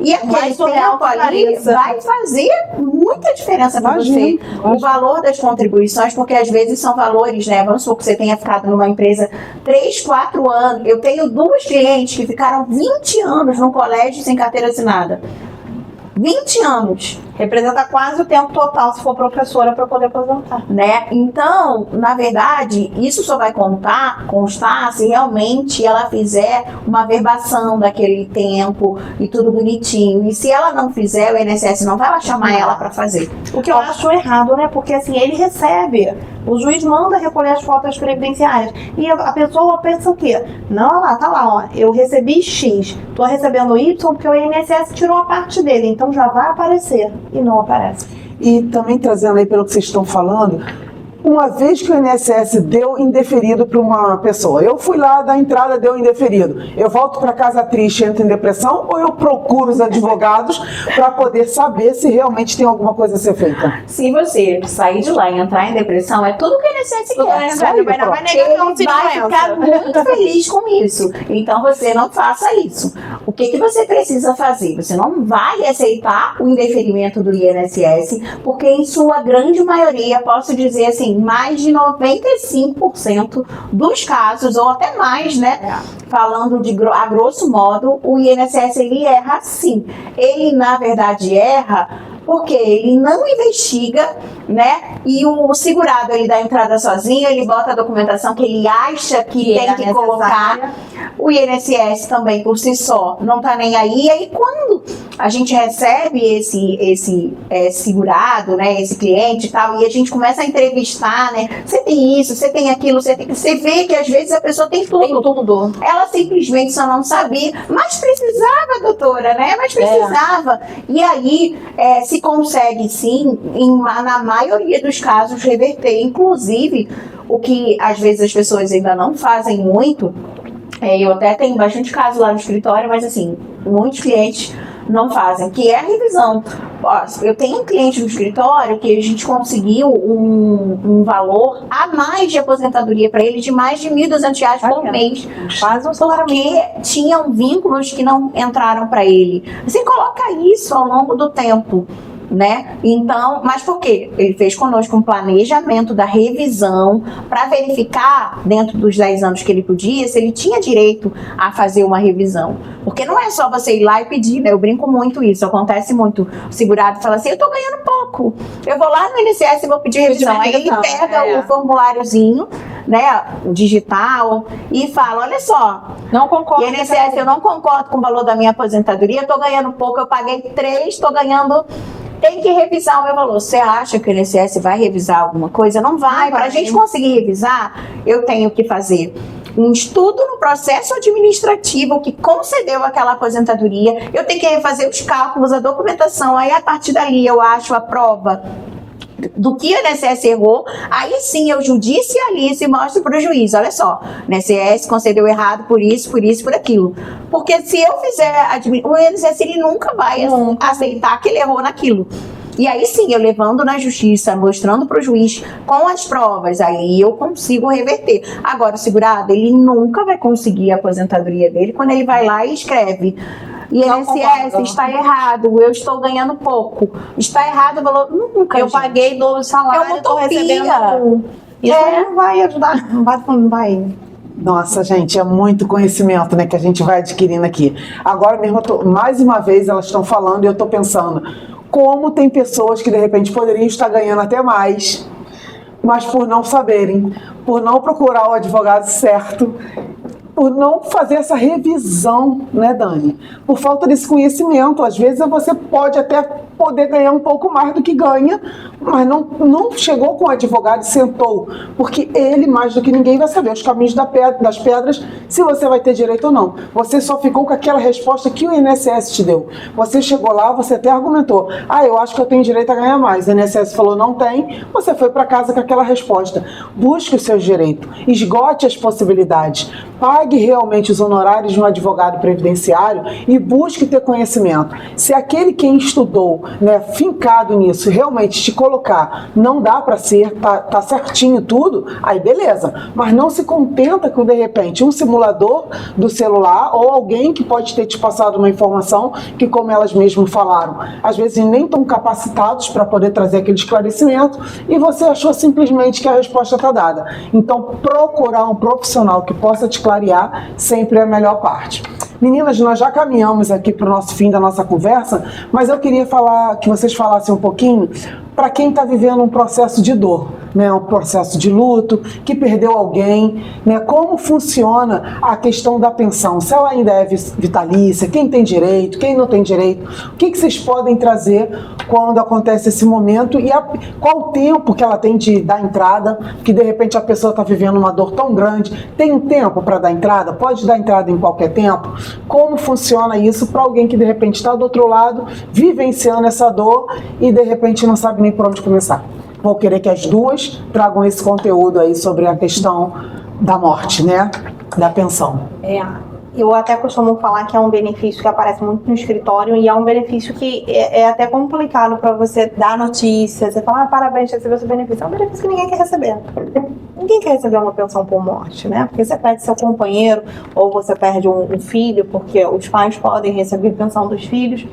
E aquele tempo ali vai fazer muita diferença para você. O valor das contribuições, porque às vezes são valores, né? Vamos supor que você tenha ficado numa empresa 3, 4 anos. Eu tenho 2 clientes que ficaram 20 anos no colégio sem carteira assinada. 20 anos. Representa quase o tempo total se for professora para poder aposentar. Né? Então, na verdade, isso só vai constar se realmente ela fizer uma verbação daquele tempo e tudo bonitinho. E se ela não fizer, o INSS não vai lá chamar ela para fazer. O que eu acho errado, né? Porque assim, ele recebe. O juiz manda recolher as fotos previdenciárias. E a pessoa pensa o quê? Não, tá lá, ó. Eu recebi X, tô recebendo Y porque o INSS tirou a parte dele. Então já vai aparecer. E não aparece. E também trazendo aí pelo que vocês estão falando, uma vez que o INSS deu indeferido para uma pessoa, eu fui lá dar entrada, deu indeferido, eu volto para casa triste, entro em depressão, ou eu procuro os advogados para poder saber se realmente tem alguma coisa a ser feita? Se você sair de lá e entrar em depressão, é tudo que o INSS quer. Ele vai ficar muito feliz com isso. Então você não faça isso. O que você precisa fazer? Você não vai aceitar o indeferimento do INSS, porque em sua grande maioria, posso dizer assim, mais de 95% dos casos, ou até mais, né? Falando a grosso modo, o INSS ele erra sim. Ele, na verdade, erra porque ele não investiga, né? E o segurado, ele dá entrada sozinho, ele bota a documentação que ele acha que tem que colocar. O INSS também, por si só, não tá nem aí. E aí, quando a gente recebe esse segurado, né? Esse cliente e tal, e a gente começa a entrevistar, né? Você tem isso, você tem aquilo, você vê que às vezes a pessoa tem tudo. Tem tudo. Ela simplesmente só não sabia, mas precisava, doutora, né? Mas precisava. E aí, se consegue sim, na maioria dos casos, reverter. Inclusive, o que às vezes as pessoas ainda não fazem muito, eu até tenho bastante caso lá no escritório, mas assim, muitos clientes não fazem, que é a revisão. Eu tenho um cliente no escritório que a gente conseguiu um valor a mais de aposentadoria para ele de mais de R$1.200 por mês. Faz um salário porque tinham vínculos que não entraram para ele. Você coloca isso ao longo do tempo, né? Então, mas por quê? Ele fez conosco um planejamento da revisão para verificar, dentro dos 10 anos que ele podia, se ele tinha direito a fazer uma revisão. Porque não é só você ir lá e pedir, né? Eu brinco muito isso, acontece muito. O segurado fala assim, eu tô ganhando pouco, eu vou lá no INSS e vou pedir revisão. Aí ele pega o formuláriozinho, né, o digital, e fala, olha só, não concordo. INSS, eu não concordo com o valor da minha aposentadoria, eu tô ganhando pouco, eu paguei 3, tô ganhando... Tem que revisar o meu valor. Você acha que o INSS vai revisar alguma coisa? Não vai. Para a gente conseguir revisar, eu tenho que fazer um estudo no processo administrativo que concedeu aquela aposentadoria. Eu tenho que fazer os cálculos, a documentação. Aí, a partir dali, eu acho a prova do que o INSS errou, aí sim eu judicializo e mostro para o juiz, olha só, o INSS concedeu errado por isso, por aquilo. Porque se eu fizer, o INSS ele nunca vai aceitar que ele errou naquilo. E aí sim, eu levando na justiça, mostrando para o juiz com as provas, aí eu consigo reverter. Agora, o segurado, ele nunca vai conseguir a aposentadoria dele quando ele vai lá e escreve: INSS está errado, eu estou ganhando pouco. Está errado o valor. Nunca. Eu paguei do salário, estou recebendo. Isso não vai ajudar, não vai. Nossa, gente, é muito conhecimento, né, que a gente vai adquirindo aqui. Agora mesmo, mais uma vez, elas estão falando e eu estou pensando como tem pessoas que de repente poderiam estar ganhando até mais, mas por não saberem, por não procurar o advogado certo, por não fazer essa revisão, né, Dani? Por falta desse conhecimento. Às vezes você pode até poder ganhar um pouco mais do que ganha, mas não chegou com o advogado e sentou, porque ele, mais do que ninguém, vai saber os caminhos das pedras, se você vai ter direito ou não. Você só ficou com aquela resposta que o INSS te deu. Você chegou lá, você até argumentou: eu acho que eu tenho direito a ganhar mais. O INSS falou: não tem. Você foi para casa com aquela resposta. Busque os seus direitos, esgote as possibilidades, pague realmente os honorários de um advogado previdenciário e busque ter conhecimento. Se aquele quem estudou, né, fincado nisso, realmente te colocar, não dá para ser, tá certinho tudo, aí beleza. Mas não se contenta com, de repente, um simulador do celular ou alguém que pode ter te passado uma informação que, como elas mesmas falaram, às vezes nem estão capacitados para poder trazer aquele esclarecimento e você achou simplesmente que a resposta está dada. Então, procurar um profissional que possa te clarear sempre é a melhor parte. Meninas, nós já caminhamos aqui para o nosso fim da nossa conversa, mas eu queria que vocês falassem um pouquinho para quem está vivendo um processo de dor, né, um processo de luto, que perdeu alguém, né, como funciona a questão da pensão, se ela ainda é vitalícia, quem tem direito, quem não tem direito, o que vocês podem trazer quando acontece esse momento e qual o tempo que ela tem de dar entrada, que de repente a pessoa está vivendo uma dor tão grande, tem um tempo para dar entrada, pode dar entrada em qualquer tempo, como funciona isso para alguém que de repente está do outro lado, vivenciando essa dor e de repente não sabe nem por onde começar. Vou querer que as duas tragam esse conteúdo aí sobre a questão da morte, né? Da pensão. Eu até costumo falar que é um benefício que aparece muito no escritório e é um benefício que é até complicado para você dar notícia. Você fala: parabéns, recebeu esse benefício. É um benefício que ninguém quer receber. Ninguém quer receber uma pensão por morte, né? Porque você perde seu companheiro ou você perde um filho, porque os pais podem receber pensão dos filhos.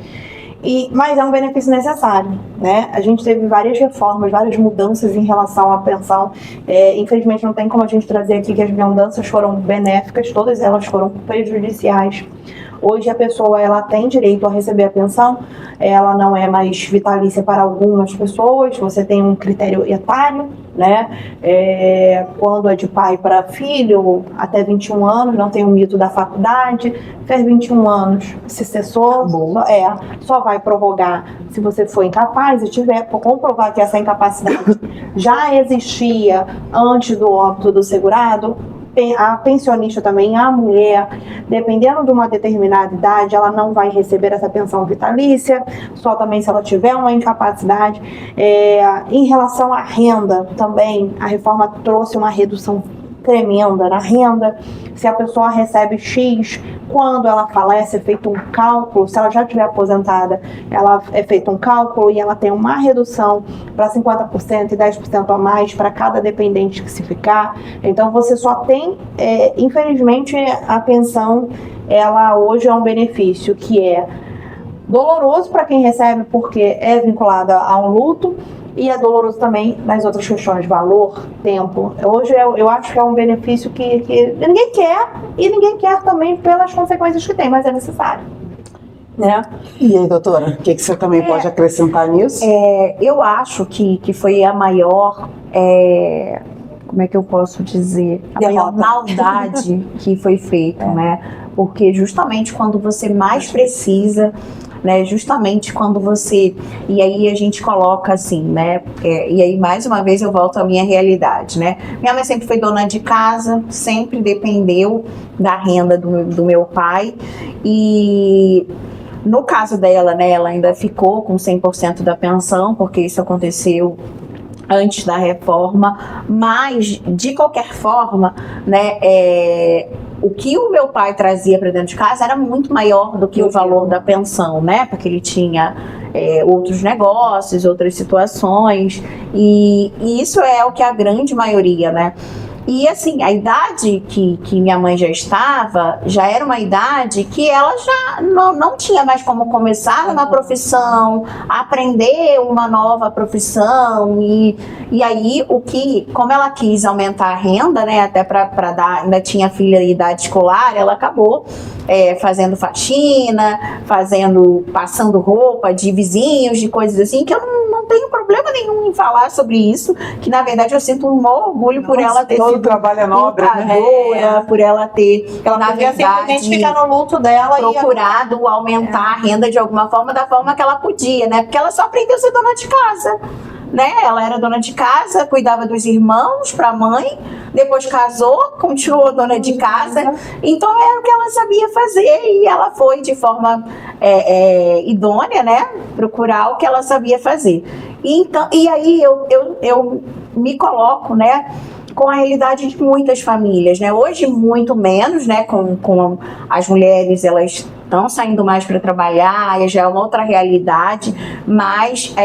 Mas é um benefício necessário, né? A gente teve várias reformas, várias mudanças em relação à pensão. Infelizmente não tem como a gente trazer aqui que as mudanças foram benéficas, todas elas foram prejudiciais. Hoje a pessoa ela tem direito a receber a pensão, ela não é mais vitalícia para algumas pessoas, você tem um critério etário, né? Quando é de pai para filho, até 21 anos, não tem o mito da faculdade, fez 21 anos, se cessou, só vai prorrogar se você for incapaz e tiver por comprovar que essa incapacidade já existia antes do óbito do segurado. A pensionista também, a mulher, dependendo de uma determinada idade, ela não vai receber essa pensão vitalícia, só também se ela tiver uma incapacidade. Em relação à renda, também a reforma trouxe uma redução tremenda na renda. Se a pessoa recebe X, quando ela falece, é feito um cálculo. Se ela já estiver aposentada, ela é feito um cálculo e ela tem uma redução para 50% e 10% a mais para cada dependente que se ficar. Então você só tem, infelizmente, a pensão, ela hoje é um benefício que é doloroso para quem recebe porque é vinculada a um luto, e é doloroso também nas outras questões, valor, tempo. Hoje eu acho que é um benefício que ninguém quer, e ninguém quer também pelas consequências que tem, mas é necessário, né? E aí, doutora, o que você também pode acrescentar nisso? Eu acho que foi a maior, como é que eu posso dizer? A maior maldade que foi feita, né? Porque justamente quando você mais precisa, né, justamente quando você, e aí a gente coloca assim, né, e aí mais uma vez eu volto à minha realidade, né, minha mãe sempre foi dona de casa, sempre dependeu da renda do meu pai, e no caso dela, né, ela ainda ficou com 100% da pensão, porque isso aconteceu antes da reforma, mas de qualquer forma, né, o que o meu pai trazia para dentro de casa era muito maior do que o valor da pensão, né? Porque ele tinha outros negócios, outras situações, e isso é o que a grande maioria, né? E assim, a idade que minha mãe já estava, já era uma idade que ela já não tinha mais como começar uma profissão, aprender uma nova profissão. E aí, como ela quis aumentar a renda, né, até para dar, ainda tinha filha em idade escolar, ela acabou fazendo faxina, passando roupa de vizinhos, de coisas assim, que eu não tenho problema nenhum em falar sobre isso, que na verdade eu sinto um maior orgulho por ela ter todo trabalho é nobre, né? Por ela ter, ela na podia verdade, simplesmente ficar no luto dela procurado aumentar a renda de alguma forma, da forma que ela podia, né? Porque ela só aprendeu a ser dona de casa, né? Ela era dona de casa, cuidava dos irmãos para a mãe, depois casou, continuou dona de casa, então era o que ela sabia fazer e ela foi de forma idônea, né? Procurar o que ela sabia fazer. E aí eu me coloco, né, com a realidade de muitas famílias, né? Hoje muito menos, né? Com as mulheres, elas estão saindo mais para trabalhar, já é uma outra realidade, mas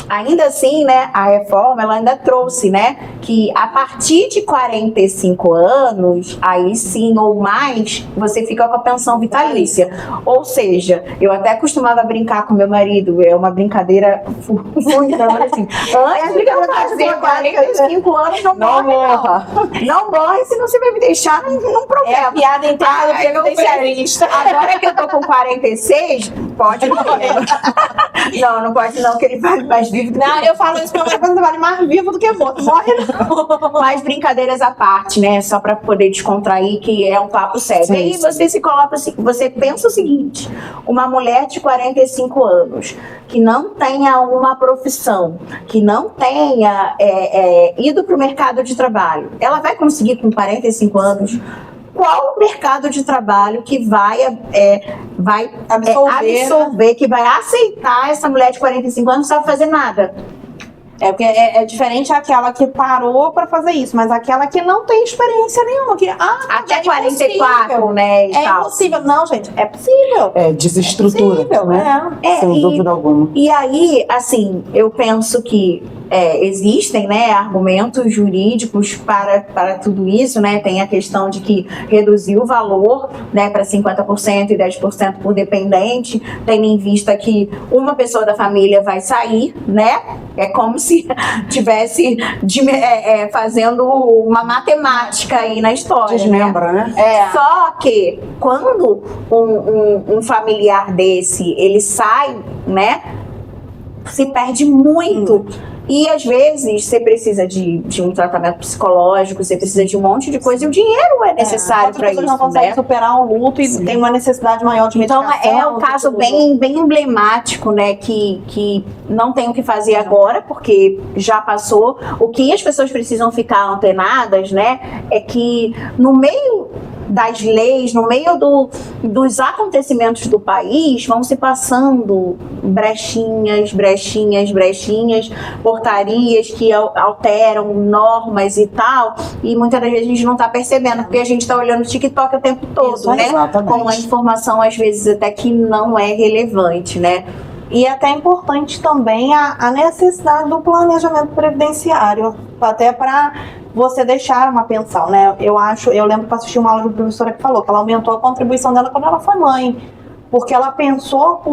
ainda assim, né? A reforma ela ainda trouxe, né? Que a partir de 45 anos, aí sim ou mais, você fica com a pensão vitalícia. Ou seja, eu até costumava brincar com meu marido, é uma brincadeira muito assim. Antes de eu fazer 45 anos, não morra. Não morre, senão você vai me deixar num problema. É a piada interna do previdenciarista. Agora que eu tô com 46, pode morrer. Não pode não, que ele vale mais vivo do que não, eu falo isso pra minha mãe, vale mais vivo do que morto. Morre não. Mas brincadeiras à parte, né? Só pra poder descontrair, que é um papo sério. Sim, e aí você se coloca assim, você pensa o seguinte: uma mulher de 45 anos que não tenha uma profissão, que não tenha ido pro mercado de trabalho, ela vai conseguir com 45 anos? Qual o mercado de trabalho que vai absorver, que vai aceitar essa mulher de 45 anos não sabe fazer nada? Porque é diferente aquela que parou pra fazer isso, mas aquela que não tem experiência nenhuma. Que, até 44, né? É impossível. Não, gente, é possível. Desestrutura, possível, né? Sem dúvida alguma. E aí, assim, eu penso que existem, né, argumentos jurídicos para tudo isso, né? Tem a questão de que reduziu o valor, né, para 50% e 10% por dependente, tendo em vista que uma pessoa da família vai sair, né? É como se tivesse fazendo uma matemática aí na história. Desmembra, né? Só que quando um familiar desse, ele sai, né? Se perde muito. E às vezes você precisa de um tratamento psicológico, você precisa de um monte de coisa e o dinheiro é necessário para isso. Não consegue superar o luto e tem uma necessidade maior de medicação. Então é um caso bem emblemático, né? Que não tem o que fazer agora, porque já passou. O que as pessoas precisam ficar antenadas, né? É que no meio das leis, no meio dos acontecimentos do país, vão se passando brechinhas, portarias que alteram normas e tal, e muitas das vezes a gente não está percebendo, porque a gente está olhando o TikTok o tempo todo, isso, né? Exatamente. Com uma informação, às vezes, até que não é relevante, né? E é até importante também a necessidade do planejamento previdenciário, até para você deixar uma pensão, né? Eu lembro que assisti uma aula de uma professora que falou que ela aumentou a contribuição dela quando ela foi mãe. Porque ela pensou, o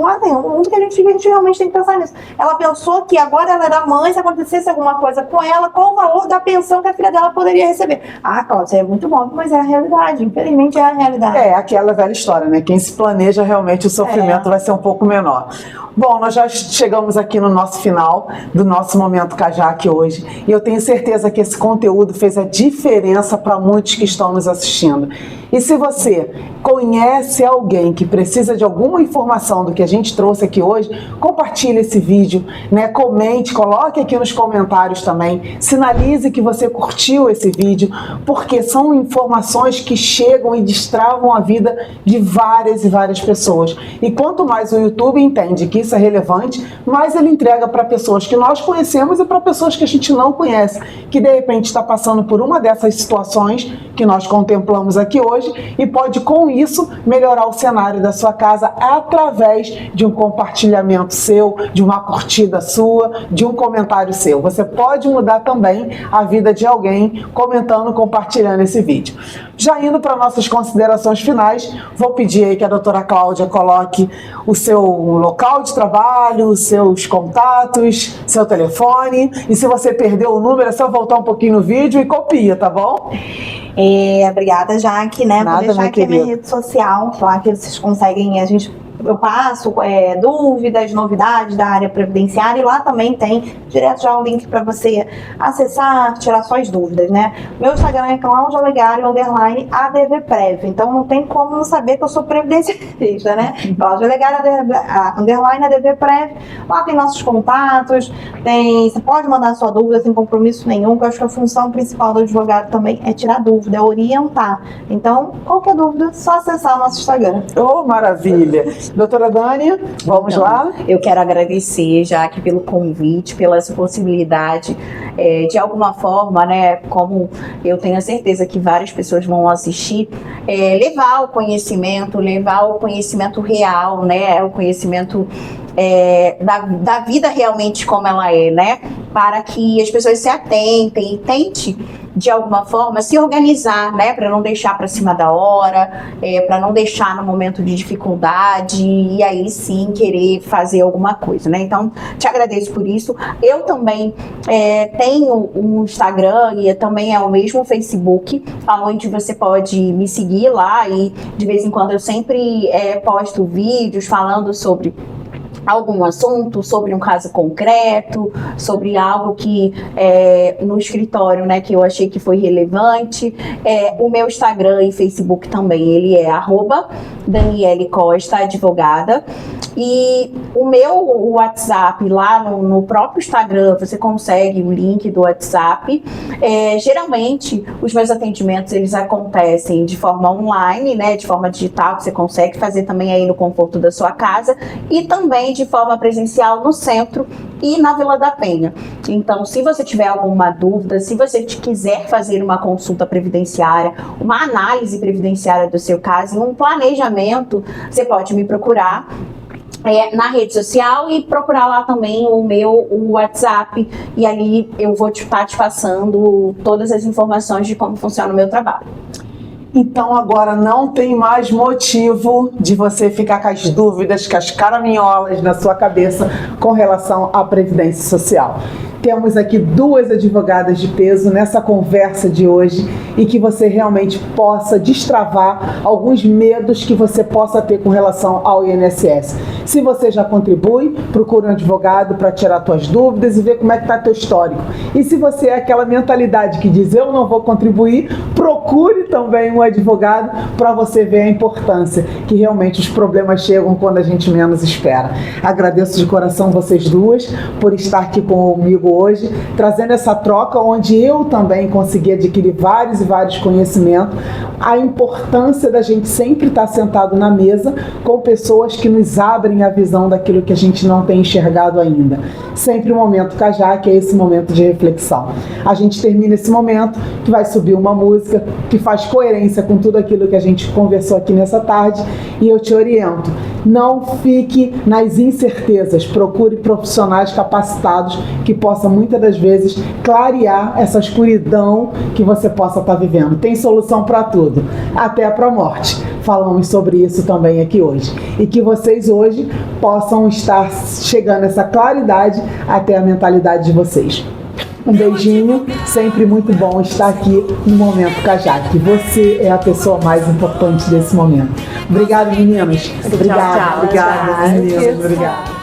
mundo que a gente realmente tem que pensar nisso. Ela pensou que agora ela era mãe, se acontecesse alguma coisa com ela, qual o valor da pensão que a filha dela poderia receber? Claro, isso é muito bom, mas é a realidade, infelizmente é a realidade. Aquela velha história, né? Quem se planeja, realmente o sofrimento vai ser um pouco menor. Bom, nós já chegamos aqui no nosso final do nosso Momento Cajaque hoje, e eu tenho certeza que esse conteúdo fez a diferença para muitos que estão nos assistindo. E se você conhece alguém que precisa de alguma informação do que a gente trouxe aqui hoje, compartilhe esse vídeo, né? Comente, coloque aqui nos comentários também, sinalize que você curtiu esse vídeo, porque são informações que chegam e destravam a vida de várias e várias pessoas. E quanto mais o YouTube entende que isso é relevante, mais ele entrega para pessoas que nós conhecemos e para pessoas que a gente não conhece, que de repente está passando por uma dessas situações que nós contemplamos aqui hoje e pode com isso melhorar o cenário da sua casa casa através de um compartilhamento seu, de uma curtida sua, de um comentário seu. Você pode mudar também a vida de alguém comentando, compartilhando esse vídeo. Já indo para nossas considerações finais, vou pedir aí que a doutora Cláudia coloque o seu local de trabalho, os seus contatos, seu telefone, e se você perdeu o número, é só voltar um pouquinho no vídeo e copia, tá bom? Obrigada, Jaque, né? Nada, vou deixar aqui a minha rede social, lá que vocês conseguem, eu passo dúvidas, novidades da área previdenciária, e lá também tem direto já um link para você acessar, tirar suas dúvidas, né? Meu Instagram é @AdvPrev, então não tem como não saber que eu sou previdenciarista, né? Cláudia Olegário, _AdvPrev, lá tem nossos contatos, você pode mandar sua dúvida sem compromisso nenhum, que eu acho que a função principal do advogado também é tirar dúvida, é orientar. Então, qualquer dúvida, é só acessar o nosso Instagram. Oh, maravilha! Doutora Dani, vamos lá? Eu quero agradecer, Jaque, pelo convite, pela essa possibilidade, de alguma forma, né, como eu tenho a certeza que várias pessoas vão assistir, levar o conhecimento real, né, o conhecimento da vida realmente como ela é, né, para que as pessoas se atentem e tentem de alguma forma se organizar, né, para não deixar para cima da hora, para não deixar no momento de dificuldade e aí sim querer fazer alguma coisa, né? Então, te agradeço por isso. Eu também tenho um Instagram e também é o mesmo Facebook, onde você pode me seguir lá e de vez em quando eu sempre posto vídeos falando sobre algum assunto, sobre um caso concreto, sobre algo que no escritório, né, que eu achei que foi relevante. O meu Instagram e Facebook também, ele é @Daniele Costa, advogada. E o meu WhatsApp, lá no próprio Instagram, você consegue o link do WhatsApp. Geralmente, os meus atendimentos, eles acontecem de forma online, né, de forma digital, que você consegue fazer também aí no conforto da sua casa, e também de forma presencial no centro e na Vila da Penha. Então, se você tiver alguma dúvida, se você quiser fazer uma consulta previdenciária, uma análise previdenciária do seu caso, um planejamento, você pode me procurar na rede social e procurar lá também o meu WhatsApp, e ali eu vou estar te passando todas as informações de como funciona o meu trabalho. Então agora não tem mais motivo de você ficar com as dúvidas, com as caraminholas na sua cabeça com relação à Previdência Social. Temos aqui duas advogadas de peso nessa conversa de hoje e que você realmente possa destravar alguns medos que você possa ter com relação ao INSS. Se você já contribui, procure um advogado para tirar suas dúvidas e ver como é que está teu histórico. E se você é aquela mentalidade que diz eu não vou contribuir, procure também um advogado para você ver a importância que realmente os problemas chegam quando a gente menos espera. Agradeço de coração vocês duas por estar aqui comigo hoje, trazendo essa troca onde eu também consegui adquirir vários e vários conhecimentos, a importância da gente sempre estar sentado na mesa com pessoas que nos abrem a visão daquilo que a gente não tem enxergado ainda. Sempre um momento Cajá, que é esse momento de reflexão. A gente termina esse momento que vai subir uma música que faz coerência com tudo aquilo que a gente conversou aqui nessa tarde, e eu te oriento, não fique nas incertezas, procure profissionais capacitados que possam muitas das vezes clarear essa escuridão que você possa estar vivendo. Tem solução para tudo, até para a morte. Falamos sobre isso também aqui hoje. E que vocês hoje possam estar chegando a essa claridade até a mentalidade de vocês. Um beijinho, sempre muito bom estar aqui no Momento Cajá, que você é a pessoa mais importante desse momento. Obrigada, meninas. Obrigada, meninas. Obrigada.